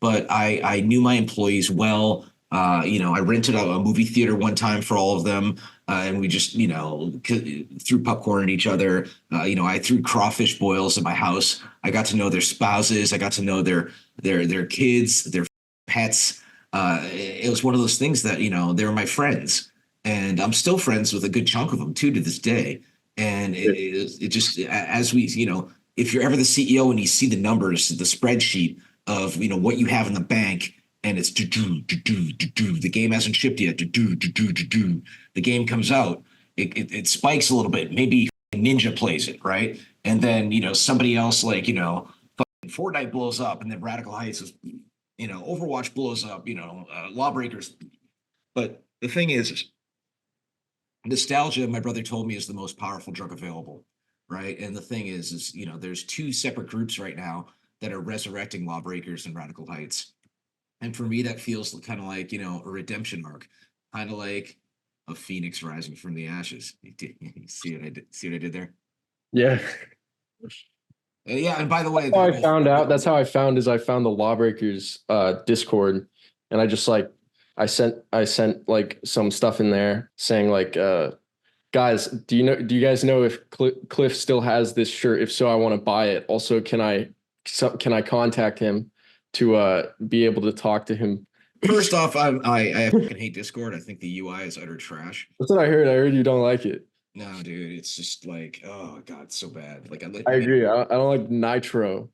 But I knew my employees well. I rented a movie theater one time for all of them, and we just threw popcorn at each other. I threw crawfish boils at my house. I got to know their spouses. I got to know their kids, their pets. It was one of those things that they were my friends, and I'm still friends with a good chunk of them too to this day. And it just as we if you're ever the CEO and you see the numbers, the spreadsheet of what you have in the bank, and it's the game hasn't shipped yet, the game comes out, it spikes a little bit, maybe Ninja plays it, right? And then somebody else like Fortnite blows up, and then Radical Heights is Overwatch blows up, Lawbreakers. But the thing is nostalgia, my brother told me, is the most powerful drug available, right? And the thing is there's two separate groups right now that are resurrecting Lawbreakers and Radical Heights. And for me, that feels kind of like, a redemption arc, kind of like a phoenix rising from the ashes. You see what I did? See what I did there? Yeah. Yeah, and by the way, That's how I found out. That's how I found the Lawbreakers Discord, and I just I sent like some stuff in there saying like, guys, do you guys know if Cliff still has this shirt? If so, I want to buy it. Also, can I contact him to be able to talk to him? First off, I fucking hate Discord. I think the UI is utter trash. That's what I heard. I heard you don't like it. No, dude, it's just like, oh god, it's so bad. Like I agree. I don't like Nitro.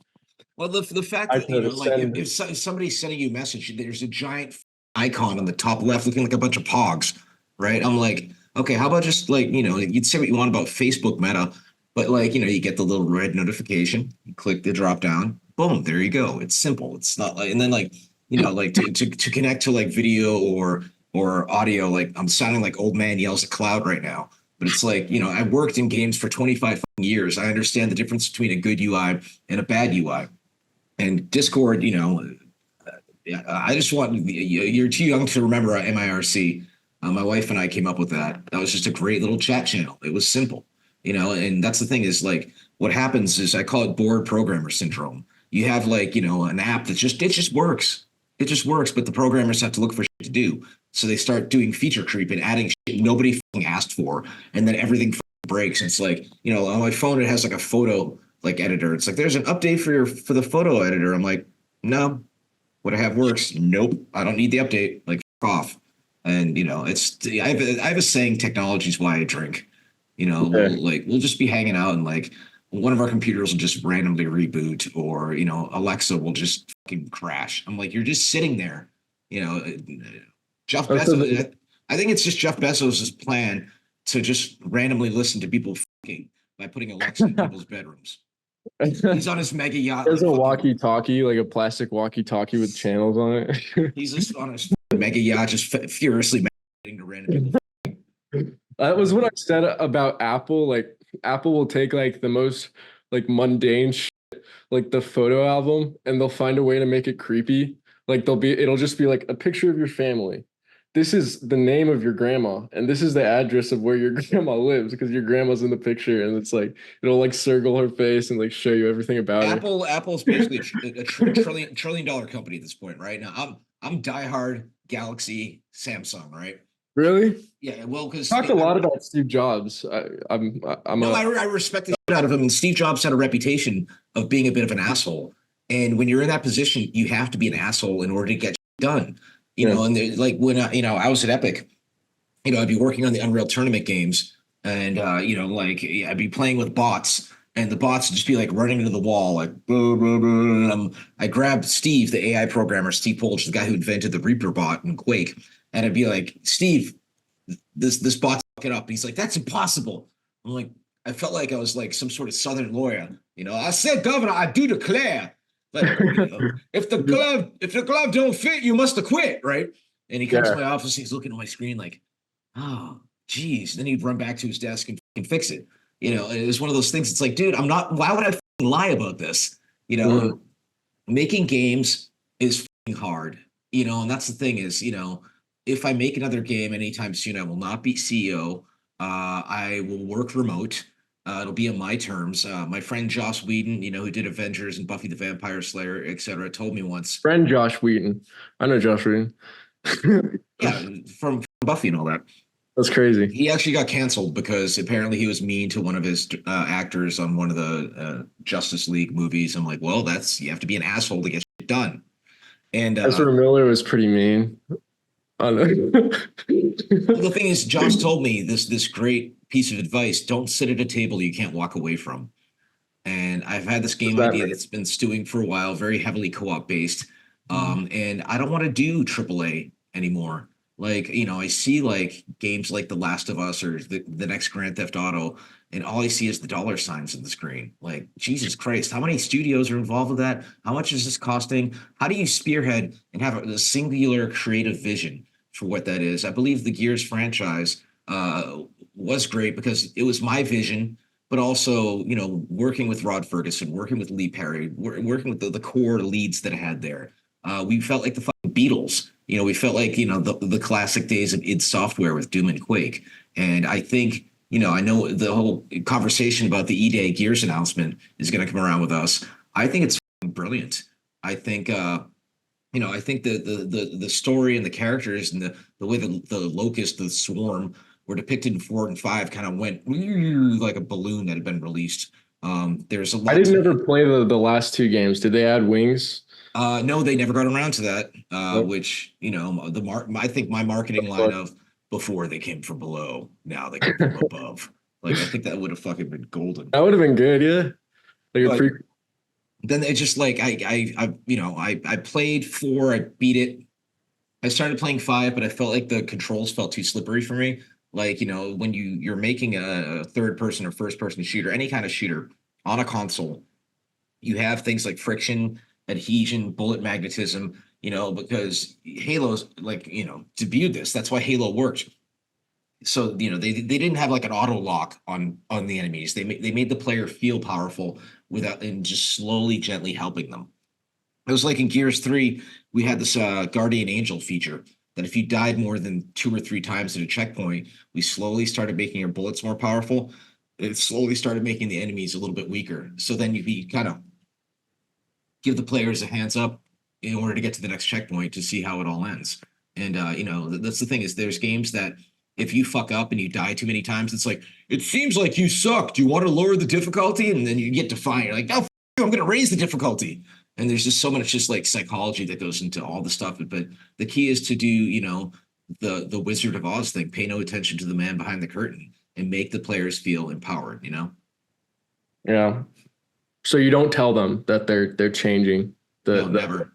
Well, the fact that if somebody's sending you a message, there's a giant icon on the top left looking like a bunch of pogs, right? I'm like, okay, how about just like you'd say what you want about Facebook Meta, but you get the little red notification, you click the drop down, boom, there you go. It's simple. It's not like, and then to connect to like video or audio, like I'm sounding like old man yells at cloud right now. But it's like, I worked in games for 25 years. I understand the difference between a good UI and a bad UI. And Discord, I just want, you're too young to remember MIRC. My wife and I came up with that. That was just a great little chat channel. It was simple, and that's the thing is like what happens is I call it bored programmer syndrome. You have like, an app that it just works. It just works, but the programmers have to look for shit to do. So they start doing feature creep and adding shit nobody fucking asked for. And then everything breaks. And it's like, on my phone, it has like a photo like editor. It's like, there's an update for the photo editor. I'm like, no, what I have works. Nope. I don't need the update. Like off. And, I have a saying, technology is why I drink, okay. We'll just be hanging out and like, one of our computers will just randomly reboot or, Alexa will just fucking crash. I'm like, you're just sitting there, Jeff Bezos. I think it's just Jeff Bezos' plan to just randomly listen to people fucking by putting Alexa in people's bedrooms. He's on his mega yacht. There's a walkie-talkie, like a plastic walkie-talkie with channels on it. He's just on his mega yacht, just furiously to random people. That was what I said about Apple. Like Apple will take like the most like mundane shit, like the photo album, and they'll find a way to make it creepy. Like it'll just be like a picture of your family. This is the name of your grandma, and this is the address of where your grandma lives because your grandma's in the picture, and it's like it'll like circle her face and like show you everything about her. Apple's basically a trillion dollar company at this point, right? Now I'm diehard Galaxy Samsung, right? Really? Yeah, well, because talked a lot about Steve Jobs. I respect the shit out of him. And Steve Jobs had a reputation of being a bit of an asshole. And when you're in that position, you have to be an asshole in order to get done. And like when I was at Epic, I'd be working on the Unreal Tournament games, and I'd be playing with bots, and the bots would just be like running into the wall, like blah, blah, blah. I grabbed Steve, the AI programmer, Steve Polch, the guy who invented the Reaper bot in Quake. And I'd be like, Steve, this bot's fucking up. And he's like, that's impossible. I'm like, I felt like I was like some sort of Southern lawyer. I said, Governor, I do declare But if the glove don't fit, you must have quit, right? And he comes to my office, he's looking at my screen like, oh, geez. Then he'd run back to his desk and fix it. It was one of those things. It's like, dude, why would I lie about this? Making games is hard, and that's the thing is, if I make another game anytime soon, I will not be CEO. I will work remote. It'll be on my terms. My friend Joss Whedon, who did Avengers and Buffy the Vampire Slayer, etc., told me once. Friend Josh Wheaton. I know Josh Whedon. Yeah, from Buffy and all that. That's crazy. He actually got canceled because apparently he was mean to one of his actors on one of the Justice League movies. I'm like, well, you have to be an asshole to get shit done. And Ezra Miller was pretty mean. The thing is, Josh told me this great piece of advice: don't sit at a table you can't walk away from. And I've had this game idea that's been stewing for a while, very heavily co-op based. And I don't want to do AAA anymore. Like, I see like games like The Last of Us or the next Grand Theft Auto, and all I see is the dollar signs on the screen. Like, Jesus Christ, how many studios are involved with that? How much is this costing? How do you spearhead and have a singular creative vision for what that is? I believe the Gears franchise was great because it was my vision, but also, working with Rod Ferguson, working with Lee Perry, working with the core leads that I had there. We felt like the fucking Beatles. We felt like, the classic days of id Software with Doom and Quake. And I think, I know the whole conversation about the E-Day Gears announcement is going to come around with us. I think it's brilliant. I think, I think the story and the characters and the way the Locust, the Swarm were depicted in 4 and 5 kind of went like a balloon that had been released. There's a lot. I didn't ever play the last 2 games. Did they add wings? No, they never got around to that. Which I think my marketing line of before they came from below, now they come from above. Like, I think that would have fucking been golden. That would have been good, yeah. Then it just like I played 4, I beat it. I started playing 5, but I felt like the controls felt too slippery for me. Like, when you're making a third person or first person shooter, any kind of shooter on a console, you have things like friction, adhesion, bullet magnetism, because Halo's like, debuted this. That's why Halo worked. So, they didn't have like an auto lock on the enemies. They made the player feel powerful and just slowly, gently helping them. It was like in Gears 3, we had this Guardian Angel feature that if you died more than 2 or 3 times at a checkpoint, we slowly started making your bullets more powerful. It slowly started making the enemies a little bit weaker. So then you kind of give the players a hands up in order to get to the next checkpoint to see how it all ends. And, that's the thing is there's games that if you fuck up and you die too many times, it's like, it seems like you suck. Do you want to lower the difficulty? And then you get defined. You're like, no, I'm going to raise the difficulty. And there's just so much just like psychology that goes into all the stuff. But the key is to do, the Wizard of Oz thing, pay no attention to the man behind the curtain and make the players feel empowered, Yeah. So you don't tell them that they're changing never.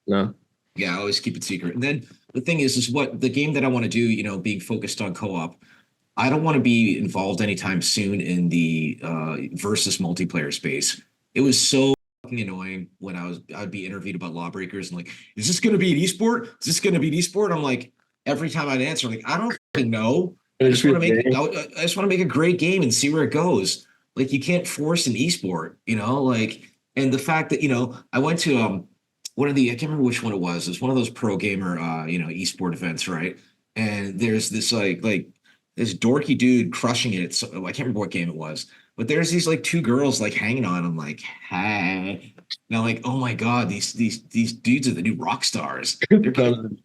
No. Yeah, I always keep it secret. And then the thing is what the game that I want to do, being focused on co-op, I don't want to be involved anytime soon in the versus multiplayer space. It was so fucking annoying when I'd be interviewed about Lawbreakers and like, is this going to be an esport? Is this going to be an esport? I'm like, every time I'd answer, like, I don't fucking know. I just want to make a great game and see where it goes. Like, you can't force an esport, and the fact that, I went to one of the, I can't remember which one it was. It's one of those pro gamer, esport events, right? And there's this like this dorky dude crushing it. So I can't remember what game it was, but there's these like 2 girls like hanging on him, like, hey. Now, like, oh my God, these dudes are the new rock stars. They're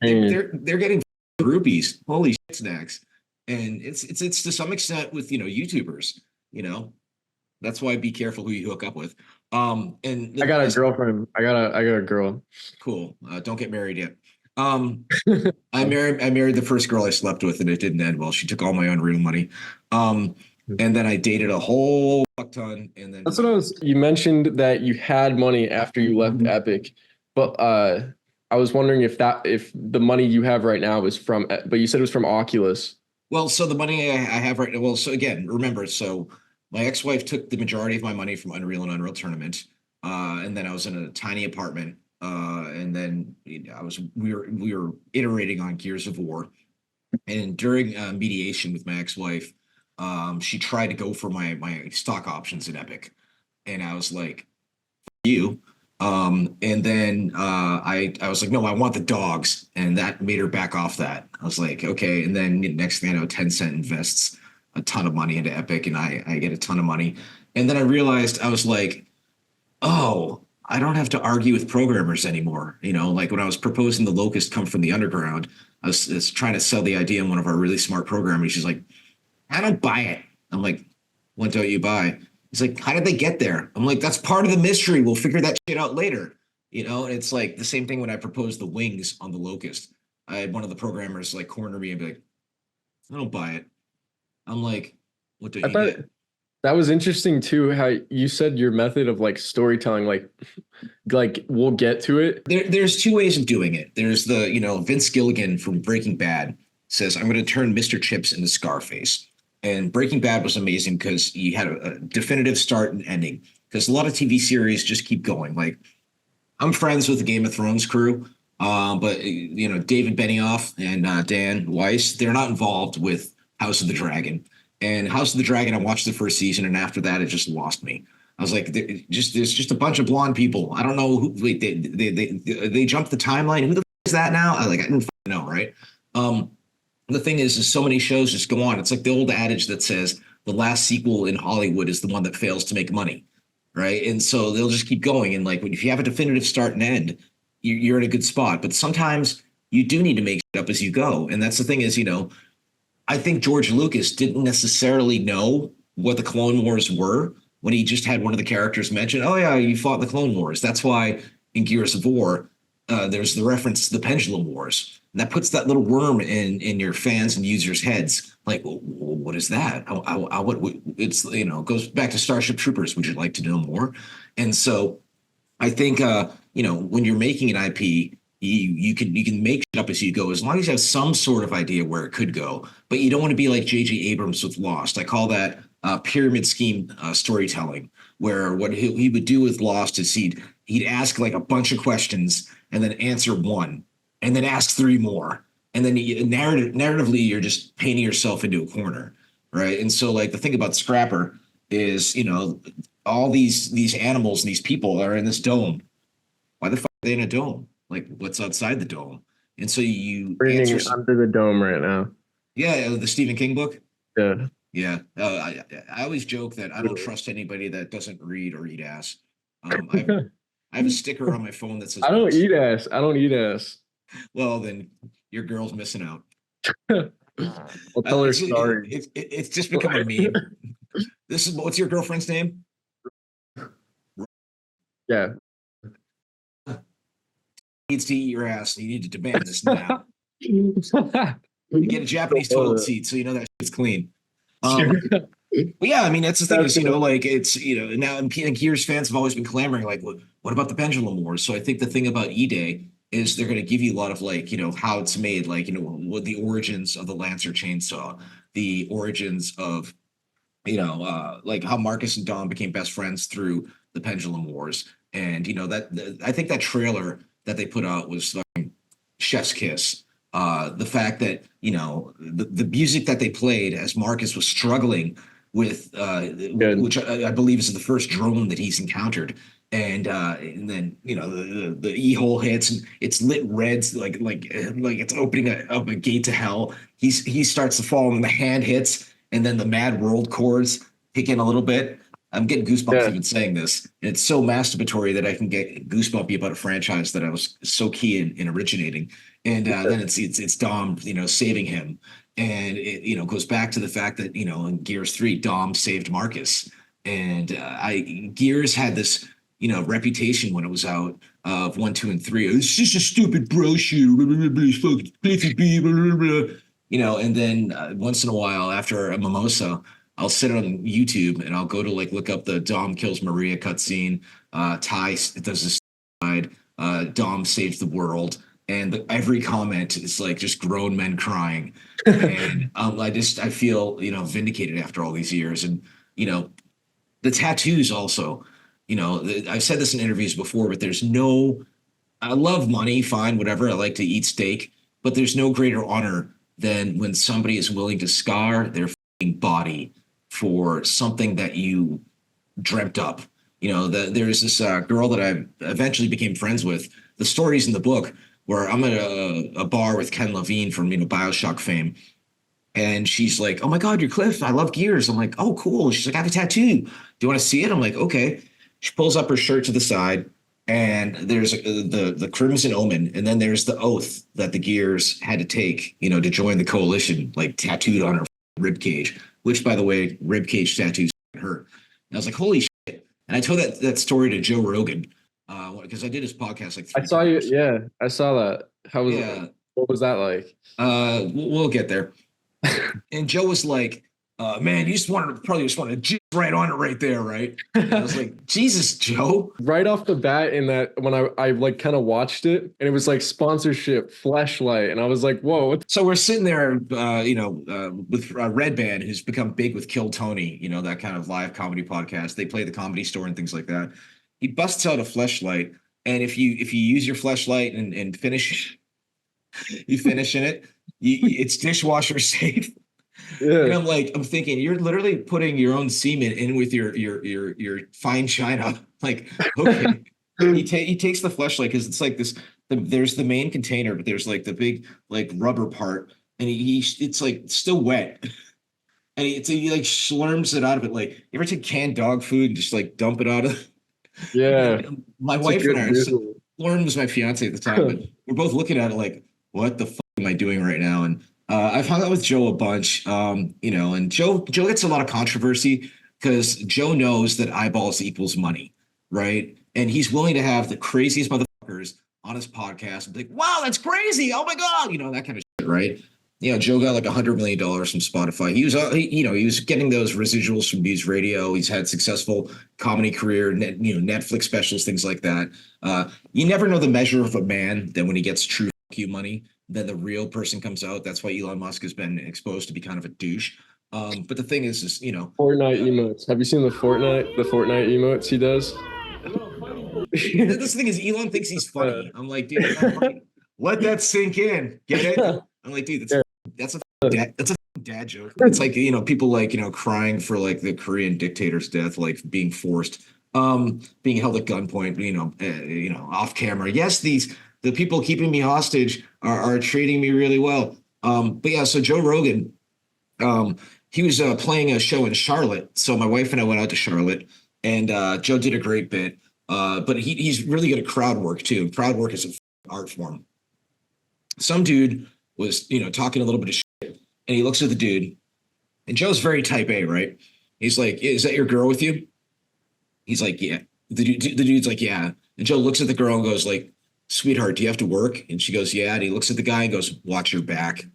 getting groupies. Holy shit snacks. And it's to some extent with, YouTubers, that's why be careful who you hook up with. And I got a girlfriend. I got a girl. Cool. Don't get married yet. I married the first girl I slept with, and it didn't end well. She took all my unreal money. And then I dated a whole fuck ton. And then that's what you mentioned that you had money after you left Epic, but I was wondering if the money you have right now is from, but you said it was from Oculus. Well, so the money I have right now, well, so again, remember, so my ex-wife took the majority of my money from Unreal and Unreal Tournament. and then I was in a tiny apartment, and then we were iterating on Gears of War, and during mediation with my ex-wife, she tried to go for my stock options in Epic, and I was like, you. And then I was like, no, I want the dogs. And that made her back off that. I was like, okay. And then next thing I know, Tencent invests a ton of money into Epic, and I get a ton of money. And then I realized, I was like, oh, I don't have to argue with programmers anymore. You know, like when I was proposing the locust come from the underground, I was trying to sell the idea, and one of our really smart programmers, she's like, I don't buy it. I'm like, what don't you buy? He's like, how did they get there? I'm like, that's part of the mystery. We'll figure that shit out later. You know, and it's like the same thing when I proposed the wings on the locust. I had one of the programmers like corner me and be like, I don't buy it. I'm like, what do I you thought get? that was interesting too, how you said your method of like storytelling, like we'll get to it. There's two ways of doing it. There's the, Vince Gilligan from Breaking Bad says, I'm going to turn Mr. Chips into Scarface. And Breaking Bad was amazing because you had a definitive start and ending. Because a lot of TV series just keep going. Like, I'm friends with the Game of Thrones crew, but David Benioff and Dan Weiss, they're not involved with House of the Dragon. And House of the Dragon, I watched the first season, and after that, it just lost me. I was like, there's just a bunch of blonde people. I don't know who. Wait, they jumped the timeline. Who the f- is that now? I didn't know, right? The thing is so many shows just go on. It's like the old adage that says the last sequel in Hollywood is the one that fails to make money, right? And so they'll just keep going. And like, if you have a definitive start and end, you're in a good spot. But sometimes you do need to make it up as you go. And that's the thing is, I think George Lucas didn't necessarily know what the Clone Wars were when he just had one of the characters mention, oh yeah, you fought in the Clone Wars. That's why in Gears of War, there's the reference to the Pendulum Wars. And that puts that little worm in your fans and users' heads. Like, well, what is that? It's, goes back to Starship Troopers. Would you like to know more? And so I think, when you're making an IP, you can make it up as you go, as long as you have some sort of idea where it could go. But you don't want to be like J.J. Abrams with Lost. I call that pyramid scheme storytelling, where what he would do with Lost is he'd ask like a bunch of questions and then answer one, and then ask three more, and then narratively you're just painting yourself into a corner, right? And so like the thing about Scrapper is, all these animals and these people are in this dome. Why the fuck are they in a dome? Like, what's outside the dome? And so you Reading answer. Under the Dome right now. Yeah, the Stephen King book. Yeah. Yeah, I always joke that I don't trust anybody that doesn't read or eat ass. I have a sticker on my phone that says, I don't eat ass. I don't eat ass. well, then your girl's missing out. I'll tell her sorry. It's just become a meme. What's your girlfriend's name? Yeah. Needs to eat your ass. You need to demand this now. You get a Japanese toilet seat, so you know that shit's clean. But yeah, I mean that's the thing is, like it's now and Gears fans have always been clamoring like, what about the Pendulum Wars? So I think the thing about E-Day is they're going to give you a lot of like how it's made, like what the origins of the Lancer chainsaw, the origins of like how Marcus and Dom became best friends through the Pendulum Wars, and I think that trailer that they put out was fucking chef's kiss. The fact that the music that they played as Marcus was struggling with, which I believe is the first drone that he's encountered, and then the e-hole hits and it's lit reds like it's opening up a gate to hell. He starts to fall and the hand hits, and then the Mad World chords kick in a little bit. I'm getting goosebumps even saying this. And it's so masturbatory that I can get goosebumpy about a franchise that I was so key in originating. And then it's Dom, saving him, and it goes back to the fact that in Gears 3, Dom saved Marcus, and Gears had this reputation when it was out of 1, 2, and 3. It's just a stupid bro shooter, and then once in a while after a mimosa, I'll sit on YouTube and I'll go to like look up the Dom kills Maria cutscene. Ty does this side. Dom saves the world, and every comment is like just grown men crying. And I feel vindicated after all these years. And the tattoos also. I've said this in interviews before, but there's no, I love money, fine, whatever. I like to eat steak, but there's no greater honor than when somebody is willing to scar their body for something that you dreamt up. There's this girl that I eventually became friends with. The story's in the book where I'm at a bar with Ken Levine from, BioShock fame. And she's like, "Oh my God, you're Cliff. I love Gears." I'm like, "Oh, cool." She's like, "I have a tattoo. Do you want to see it?" I'm like, "Okay." She pulls up her shirt to the side, and there's the Crimson Omen, and then there's the oath that the Gears had to take, to join the coalition, like tattooed on her rib cage. Which, by the way, rib cage tattoos hurt. And I was like, "Holy shit!" And I told that story to Joe Rogan because I did his podcast like I 3 saw you. times. Yeah, I saw that. How was Yeah, it? What was that like? we'll get there. And Joe was like, "Man, you probably just wanted to jizz right on it right there, right?" And I was like, "Jesus, Joe." Right off the bat, in that when I like kind of watched it, and it was like sponsorship, flashlight, and I was like, "Whoa!" So we're sitting there, with Red Band, who's become big with Kill Tony, that kind of live comedy podcast. They play the Comedy Store and things like that. He busts out a flashlight, and if you use your flashlight and finish, you finish in it, it's dishwasher safe. And Yeah, I'm thinking, you're literally putting your own semen in with your fine china. Like, okay. He takes the fleshlight because it's like this. There's the main container, but there's like the big like rubber part, and it's like still wet, and he like slurms it out of it. Like, you ever take canned dog food and just like dump it out of? yeah. My It's a wife good and I, visual. Lauren was my fiance at the time, but we're both looking at it like, what the fuck am I doing right now? And I've hung out with Joe a bunch, and Joe gets a lot of controversy because Joe knows that eyeballs equals money, right? And he's willing to have the craziest motherfuckers on his podcast and be like, "Wow, that's crazy! Oh my God!" That kind of shit, right? Joe got like $100 million from Spotify. He was getting those residuals from News Radio. He's had successful comedy career, Netflix specials, things like that. You never know the measure of a man than when he gets true you money, then the real person comes out. That's why Elon Musk has been exposed to be kind of a douche. But the thing is Fortnite emotes. Have you seen the Fortnite emotes he does? this thing is Elon thinks he's funny. I'm like, dude, it's not funny. Let that sink in. Get it? I'm like, dude, that's a dad joke. It's like, people like, crying for like the Korean dictator's death, like being forced, being held at gunpoint, off camera. Yes, the people keeping me hostage are treating me really well. But yeah, so Joe Rogan, he was playing a show in Charlotte. So my wife and I went out to Charlotte, and Joe did a great bit. But he's really good at crowd work too. Crowd work is an art form. Some dude was, talking a little bit of shit, and he looks at the dude, and Joe's very type A, right? He's like, "Is that your girl with you?" He's like, "Yeah." The dude's like, "Yeah." And Joe looks at the girl and goes like, "Sweetheart, do you have to work?" And she goes, "Yeah." And he looks at the guy and goes, "Watch your back."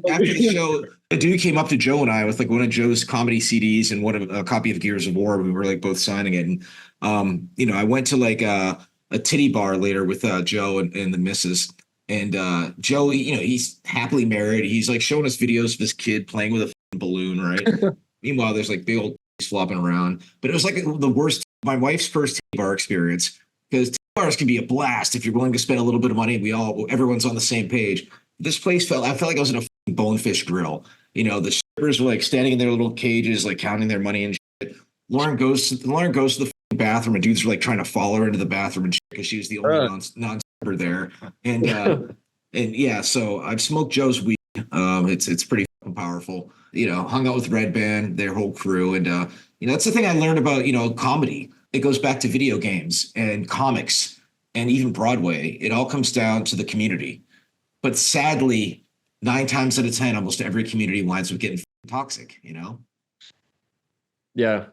After the show, a dude came up to Joe and I with like one of Joe's comedy CDs and a copy of Gears of War. We were like both signing it. And, I went to like a titty bar later with Joe and the missus. And Joe, he's happily married. He's like showing us videos of his kid playing with a balloon, right? Meanwhile, there's like big old flopping around. But it was like the worst, my wife's first titty bar experience, because bars can be a blast if you're willing to spend a little bit of money. Everyone's on the same page. This place I felt like I was in a Bonefish Grill. The strippers were like standing in their little cages, like counting their money and shit. Lauren goes to the bathroom, and dudes are like trying to follow her into the bathroom and shit because she was the only non-stripper there. And and yeah, so I've smoked Joe's weed. It's pretty powerful. Hung out with Red Band, their whole crew, and that's the thing I learned about comedy. It goes back to video games and comics and even Broadway. It all comes down to the community. But sadly, 9 times out of 10, almost every community winds up getting toxic, Yeah,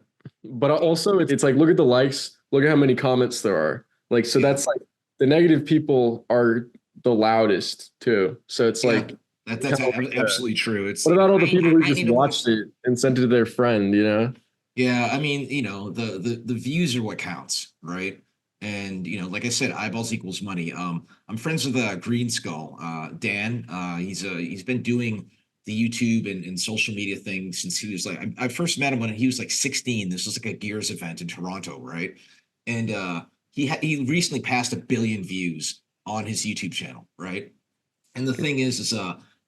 but also it's like, look at the likes, look at how many comments there are. Like, so that's like the negative people are the loudest too. So it's like that's absolutely true. It's what about all the people who just watched it and sent it to their friend? Yeah, I mean, the views are what counts, right? And like I said, eyeballs equals money. I'm friends with Green Skull, Dan. He's been doing the YouTube and social media thing since he was like, I first met him when he was like 16. This was like a Gears event in Toronto, right? and he recently passed 1 billion views on his YouTube channel, right? And the thing is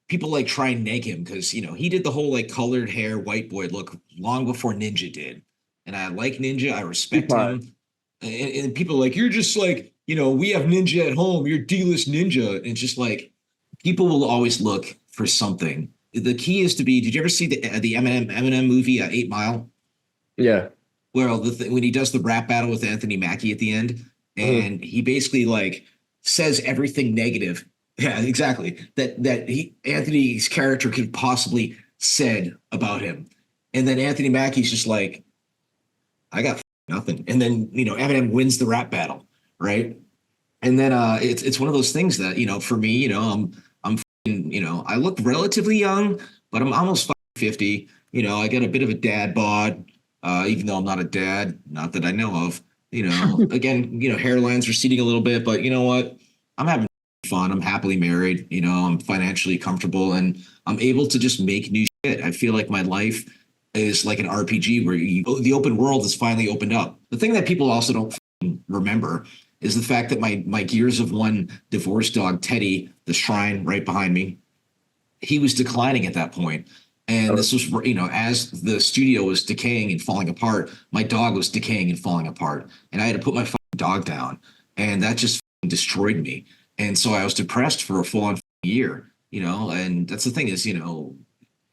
people like try and neg him because he did the whole like colored hair white boy look long before Ninja did, and I like Ninja, I respect him, and people are like, you're just like, we have Ninja at home, you're D-list Ninja, and it's just like people will always look for something. The key is to be. Did you ever see the Eminem movie 8 Mile? Yeah. Well, when he does the rap battle with Anthony Mackie at the end, and he basically like says everything negative. Yeah, exactly. That Anthony's character could possibly said about him, and then Anthony Mackie's just like, I got nothing, and then Eminem wins the rap battle, right? And then it's one of those things that for me, I'm I look relatively young, but I'm almost 50. I got a bit of a dad bod. Even though I'm not a dad, not that I know of, again, hairline's receding a little bit, but you know what? I'm having fun. I'm happily married. I'm financially comfortable, and I'm able to just make new shit. I feel like my life is like an RPG where the open world is finally opened up. The thing that people also don't remember is the fact that my Gears of One divorce dog, Teddy, the shrine right behind me, he was declining at that point. And this was, as the studio was decaying and falling apart, my dog was decaying and falling apart. And I had to put my dog down. And that just destroyed me. And so I was depressed for a full-on year, and that's the thing is,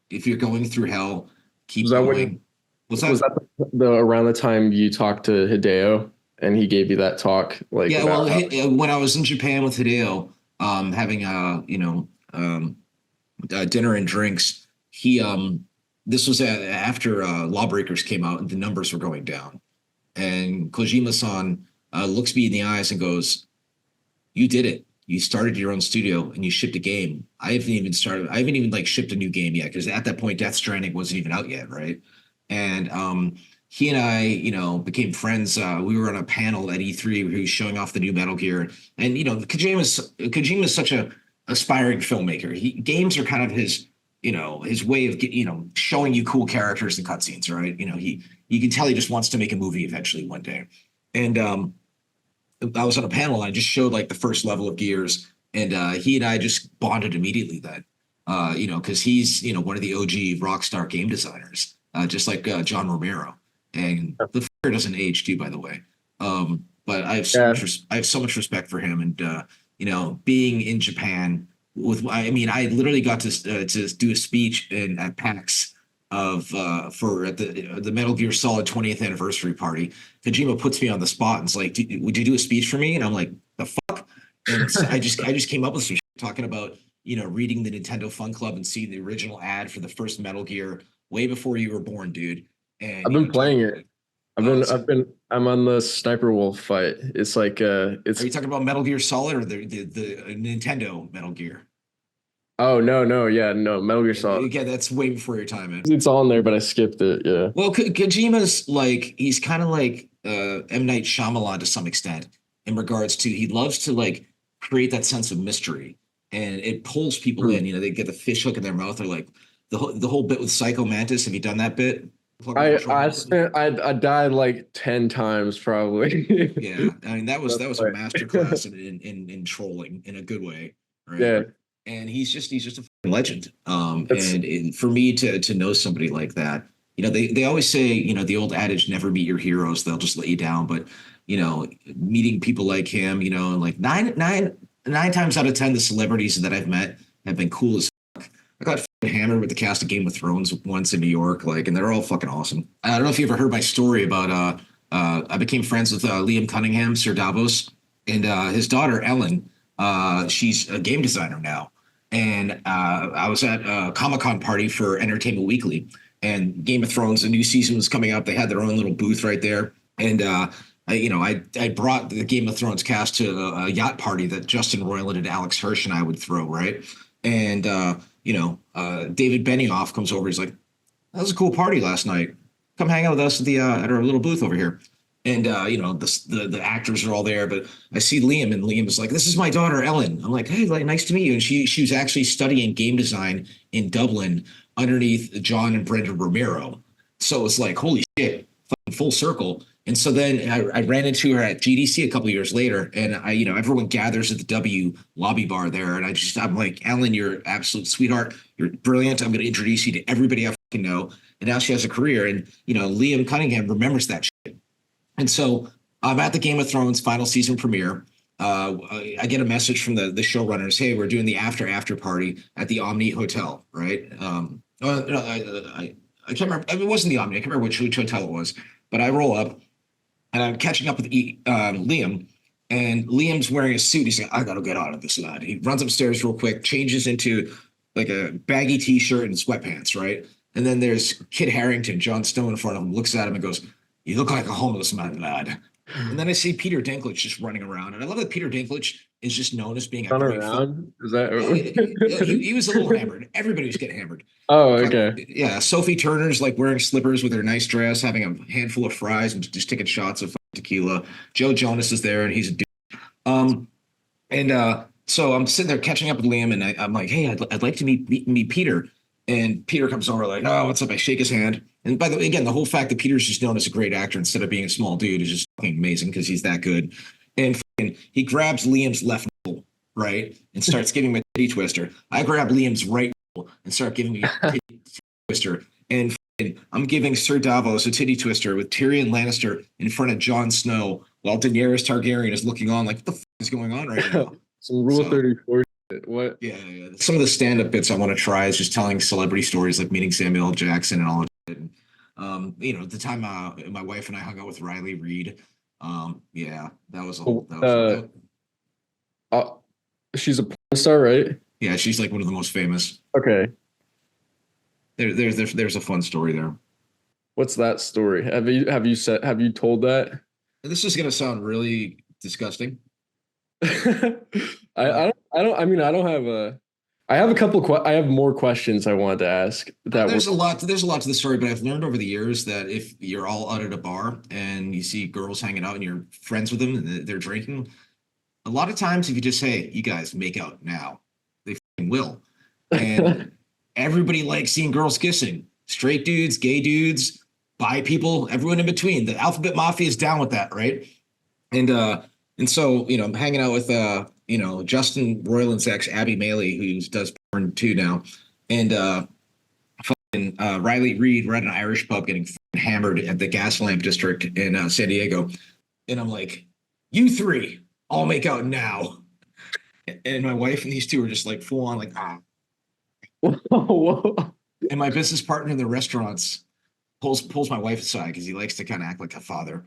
if you're going through hell, keep going. Was that around the time you talked to Hideo and he gave you that talk? Like, yeah, well, when I was in Japan with Hideo, having dinner and drinks, this was after Lawbreakers came out and the numbers were going down, and Kojima-san looks me in the eyes and goes, "You did it. You started your own studio and you shipped a game. I haven't even shipped a new game yet, because at that point Death Stranding wasn't even out yet, right?" And he and I, became friends. We were on a panel at E3 where he was showing off the new Metal Gear, and Kojima is such a aspiring filmmaker. Games are kind of his way of showing you cool characters and cutscenes, right? You can tell he just wants to make a movie eventually one day. And I was on a panel and I just showed like the first level of Gears, and he and I just bonded immediately then, because he's one of the OG Rockstar game designers, just like John Romero, and the fucker doesn't age too, by the way. But I have so much respect for him, and being in Japan. I literally got to do a speech at PAX for the Metal Gear Solid 20th anniversary party. Kojima puts me on the spot and is like, "Would you do a speech for me?" And I'm like, "The fuck?" And so I just came up with some shit talking about reading the Nintendo Fun Club and seeing the original ad for the first Metal Gear way before you were born, dude. And I've been playing it. I'm on the Sniper Wolf fight. It's like it's. Are you talking about Metal Gear Solid or the Nintendo Metal Gear? Oh no, Metal Gear Solid. Yeah, that's way before your time, man. It's on there, but I skipped it. Yeah. Well, Kojima's like, he's kind of like M. Night Shyamalan to some extent, in regards to, he loves to like create that sense of mystery, and it pulls people in. They get the fish hook in their mouth. They're like the whole bit with Psycho Mantis. Have you done that bit? I died like 10 times probably. Yeah, that was a masterclass in trolling in a good way, right? Yeah. And he's just a legend. And for me to know somebody like that, they always say, the old adage, never meet your heroes, they'll just let you down. But meeting people like him, and like nine times out of 10, the celebrities that I've met have been cool as fuck. I got hammered with the cast of Game of Thrones once in New York, and they're all fucking awesome. I don't know if you ever heard my story about I became friends with Liam Cunningham, Sir Davos, and his daughter Ellen. She's a game designer now. And I was at a Comic-Con party for Entertainment Weekly, and Game of Thrones, a new season was coming up. They had their own little booth right there. And I brought the Game of Thrones cast to a yacht party that Justin Roiland and Alex Hirsch and I would throw, right? And David Benioff comes over. He's like, "That was a cool party last night. Come hang out with us at our little booth over here." And the actors are all there, but I see Liam, and Liam is like, "This is my daughter Ellen." I'm like, "Hey, nice to meet you." And she was actually studying game design in Dublin underneath John and Brenda Romero. So it's like, holy shit, full circle. And so then I ran into her at GDC a couple of years later, and everyone gathers at the W lobby bar there, and I'm like, Ellen, you're an absolute sweetheart. You're brilliant. I'm going to introduce you to everybody I fucking know. And now she has a career, and Liam Cunningham remembers that shit. And so I'm at the Game of Thrones final season premiere. I get a message from the showrunners. Hey, we're doing the after party at the Omni Hotel, right? No, I can't remember. It wasn't the Omni. I can't remember which hotel it was. But I roll up, and I'm catching up with Liam, and Liam's wearing a suit. He's like, I gotta get out of this, lad. He runs upstairs real quick, changes into like a baggy t-shirt and sweatpants, right? And then there's Kit Harington, Jon Snow, in front of him, looks at him and goes, you look like a homeless man, lad. And then I see Peter Dinklage just running around. And I love that Peter Dinklage is just known as being a Run big around? Is that? he was a little hammered. Everybody was getting hammered. Oh, okay. Yeah, Sophie Turner's like wearing slippers with her nice dress, having a handful of fries and just taking shots of tequila. Joe Jonas is there, and he's a dude. So I'm sitting there catching up with Liam, and I'm like, hey, I'd like to meet Peter. And Peter comes over like, oh, what's up? I shake his hand. And by the way, again, the whole fact that Peter's just known as a great actor instead of being a small dude is just fucking amazing because he's that good. And he grabs Liam's left nipple, right, and starts giving me a titty twister. I grab Liam's right nipple and start giving me a titty twister. And I'm giving Sir Davos a titty twister with Tyrion Lannister in front of Jon Snow while Daenerys Targaryen is looking on like, what the fuck is going on right now? Some Rule 34. What? Yeah. Some of the stand-up bits I want to try is just telling celebrity stories, like meeting Samuel L. Jackson and all of it. And, at the time my wife and I hung out with Riley Reid. Yeah, that was she's a porn star, right? Yeah, she's like one of the most famous. Okay. There's a fun story there. What's that story? Have you told that? This is gonna sound really disgusting. I have a couple I have more questions I wanted to ask. There's a lot to the story, but I've learned over the years that if you're all out at a bar and you see girls hanging out and you're friends with them and they're drinking, a lot of times if you just say, you guys make out now, they will. And everybody likes seeing girls kissing. Straight dudes, gay dudes, bi people, everyone in between. The alphabet mafia is down with that, right? And so, I'm hanging out with, Justin Roiland's ex, Abby Maley, who does porn too now. And Riley Reid, we're at an Irish pub getting hammered at the Gaslamp District in San Diego. And I'm like, you three, all make out now. And my wife and these two are just like full on like, ah. Whoa. And my business partner in the restaurants pulls my wife aside because he likes to kind of act like a father.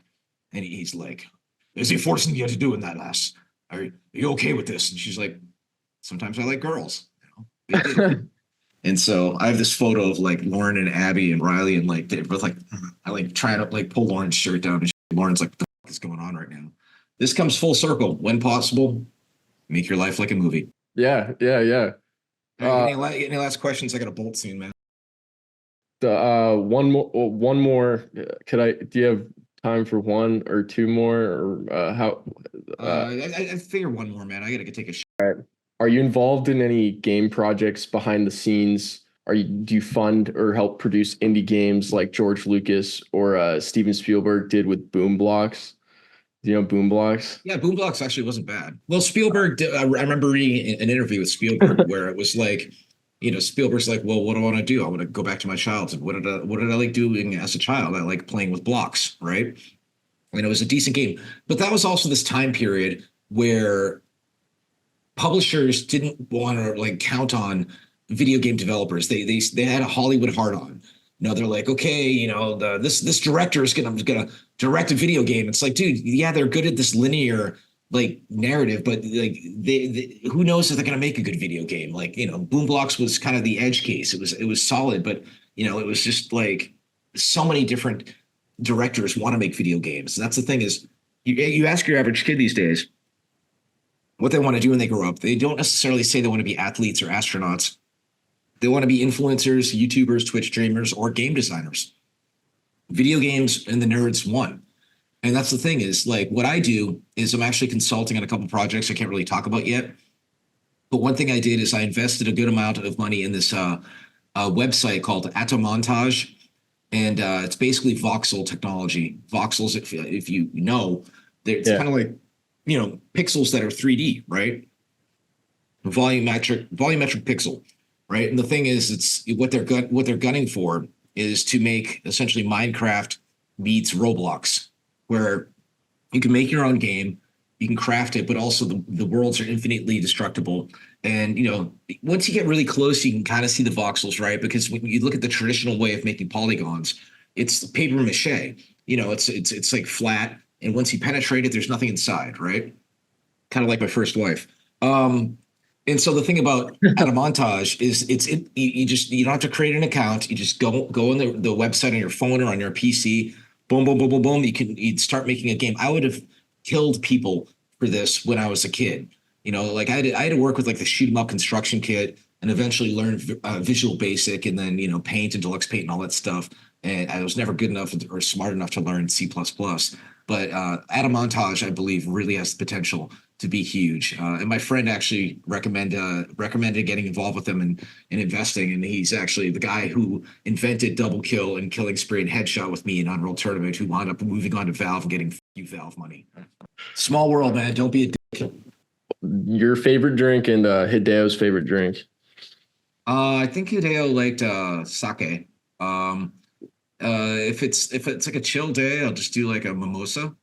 And he's like, is he forcing you to do that, lass? Are you okay with this? And she's like, sometimes I like girls. And so I have this photo of like Lauren and Abby and Riley and like they're both like, I like trying to like pull Lauren's shirt down and Lauren's like, what the fuck is going on right now? This comes full circle. When possible, make your life like a movie. Yeah. Any last questions? I got a bolt soon, man. One more. Do you have time for one or two more, or how? I figure one more, man. I gotta take a shit. Are you involved in any game projects behind the scenes? Do you fund or help produce indie games like George Lucas or Steven Spielberg did with Boom Blocks? Do you know Boom Blocks? Yeah, Boom Blocks actually wasn't bad. Well, Spielberg did, I remember reading an interview with Spielberg where it was like, Spielberg's like, well, what do I want to do? I want to go back to my childhood. What did I like doing as a child? I like playing with blocks, right? And it was a decent game. But that was also this time period where publishers didn't want to like count on video game developers. They had a Hollywood hard on. They're like, okay, this director is gonna direct a video game. It's like, dude, yeah, they're good at this linear like narrative, but like they who knows if they're gonna make a good video game? Like, Boom Blocks was kind of the edge case. It was solid, but it was just like so many different directors want to make video games. And that's the thing is, you ask your average kid these days what they want to do when they grow up. They don't necessarily say they want to be athletes or astronauts. They want to be influencers, YouTubers, Twitch streamers, or game designers. Video games and the nerds won. And that's the thing is, like, what I do is I'm actually consulting on a couple projects I can't really talk about yet. But one thing I did is I invested a good amount of money in this website called Atomontage. and it's basically voxel technology. Voxels, if you know, it's Yeah. kind of like pixels that are 3D, right? Volumetric pixel, right? And the thing is, it's what they're gunning for is to make essentially Minecraft meets Roblox, where you can make your own game, you can craft it, but also the worlds are infinitely destructible. And once you get really close, you can kind of see the voxels, right? Because when you look at the traditional way of making polygons, it's paper mache. It's like flat, and once you penetrate it, there's nothing inside, right? Kind of like my first wife. And so the thing about Adamontage is you don't have to create an account. You just go on the website on your phone or on your PC. Boom, boom, boom, boom, boom. You'd start making a game. I would have killed people for this when I was a kid. Like I had to work with like the shoot 'em up construction kit and eventually learn Visual Basic and then Paint and Deluxe Paint and all that stuff. And I was never good enough or smart enough to learn C++. But Adamontage, I believe, really has the potential to be huge. And my friend actually recommended getting involved with him and investing. And he's actually the guy who invented Double Kill and Killing Spree and Headshot with me in Unreal Tournament, who wound up moving on to Valve and getting Valve money. Small world, man. Don't be a dick. Your favorite drink and Hideo's favorite drink? I think Hideo liked sake. If it's like a chill day, I'll just do like a mimosa.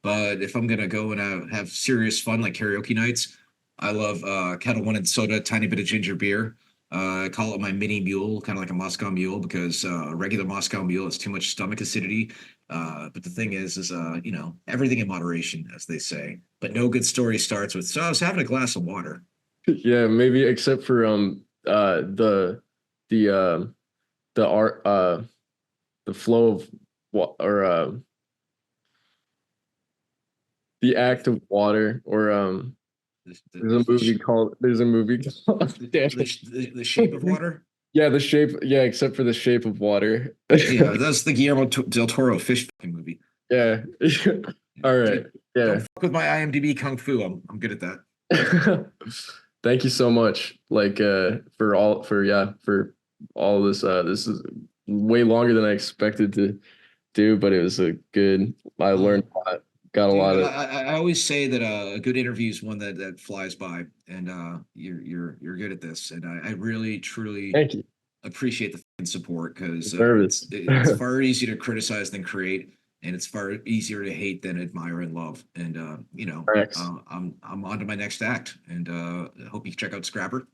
But if I'm gonna go and have serious fun like karaoke nights, I love Kettle One and soda, tiny bit of ginger beer. I call it my mini mule, kind of like a Moscow mule, because a regular Moscow mule has too much stomach acidity. But the thing is everything in moderation, as they say. But no good story starts with, so I was having a glass of water. Yeah, maybe except for the art the flow of the act of water, or there's a movie called The Shape of Water. Yeah, the shape. Yeah, except for the Shape of Water. Yeah, that's the Guillermo del Toro fish fucking movie. Yeah. All right. Yeah. Don't fuck with my IMDb kung fu. I'm good at that. Thank you so much. Like for all this. This is way longer than I expected to do, but it was a good. I learned a lot. Got a lot of. I always say that a good interview is one that flies by, and you're good at this, and I really truly Thank you. appreciate the fucking support, because It's far easier to criticize than create, and it's far easier to hate than admire and love. And I'm on to my next act, and I hope you check out Scrapper,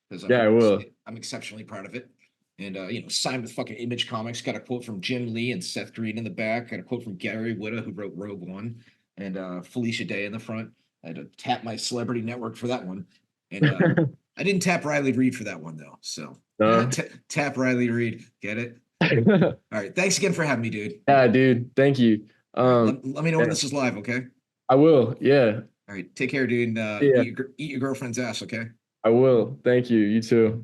because I will. I'm exceptionally proud of it. And signed with fucking Image Comics. Got a quote from Jim Lee and Seth Green in the back. Got a quote from Gary Whitta, who wrote Rogue One, and Felicia Day in the front. I had to tap my celebrity network for that one, and I didn't tap Riley Reid for that one though. So tap Riley Reid. Get it? All right. Thanks again for having me, dude. Yeah, dude. Thank you. Let me know when this is live, okay? I will. Yeah. All right. Take care, dude. And eat your girlfriend's ass, okay? I will. Thank you. You too.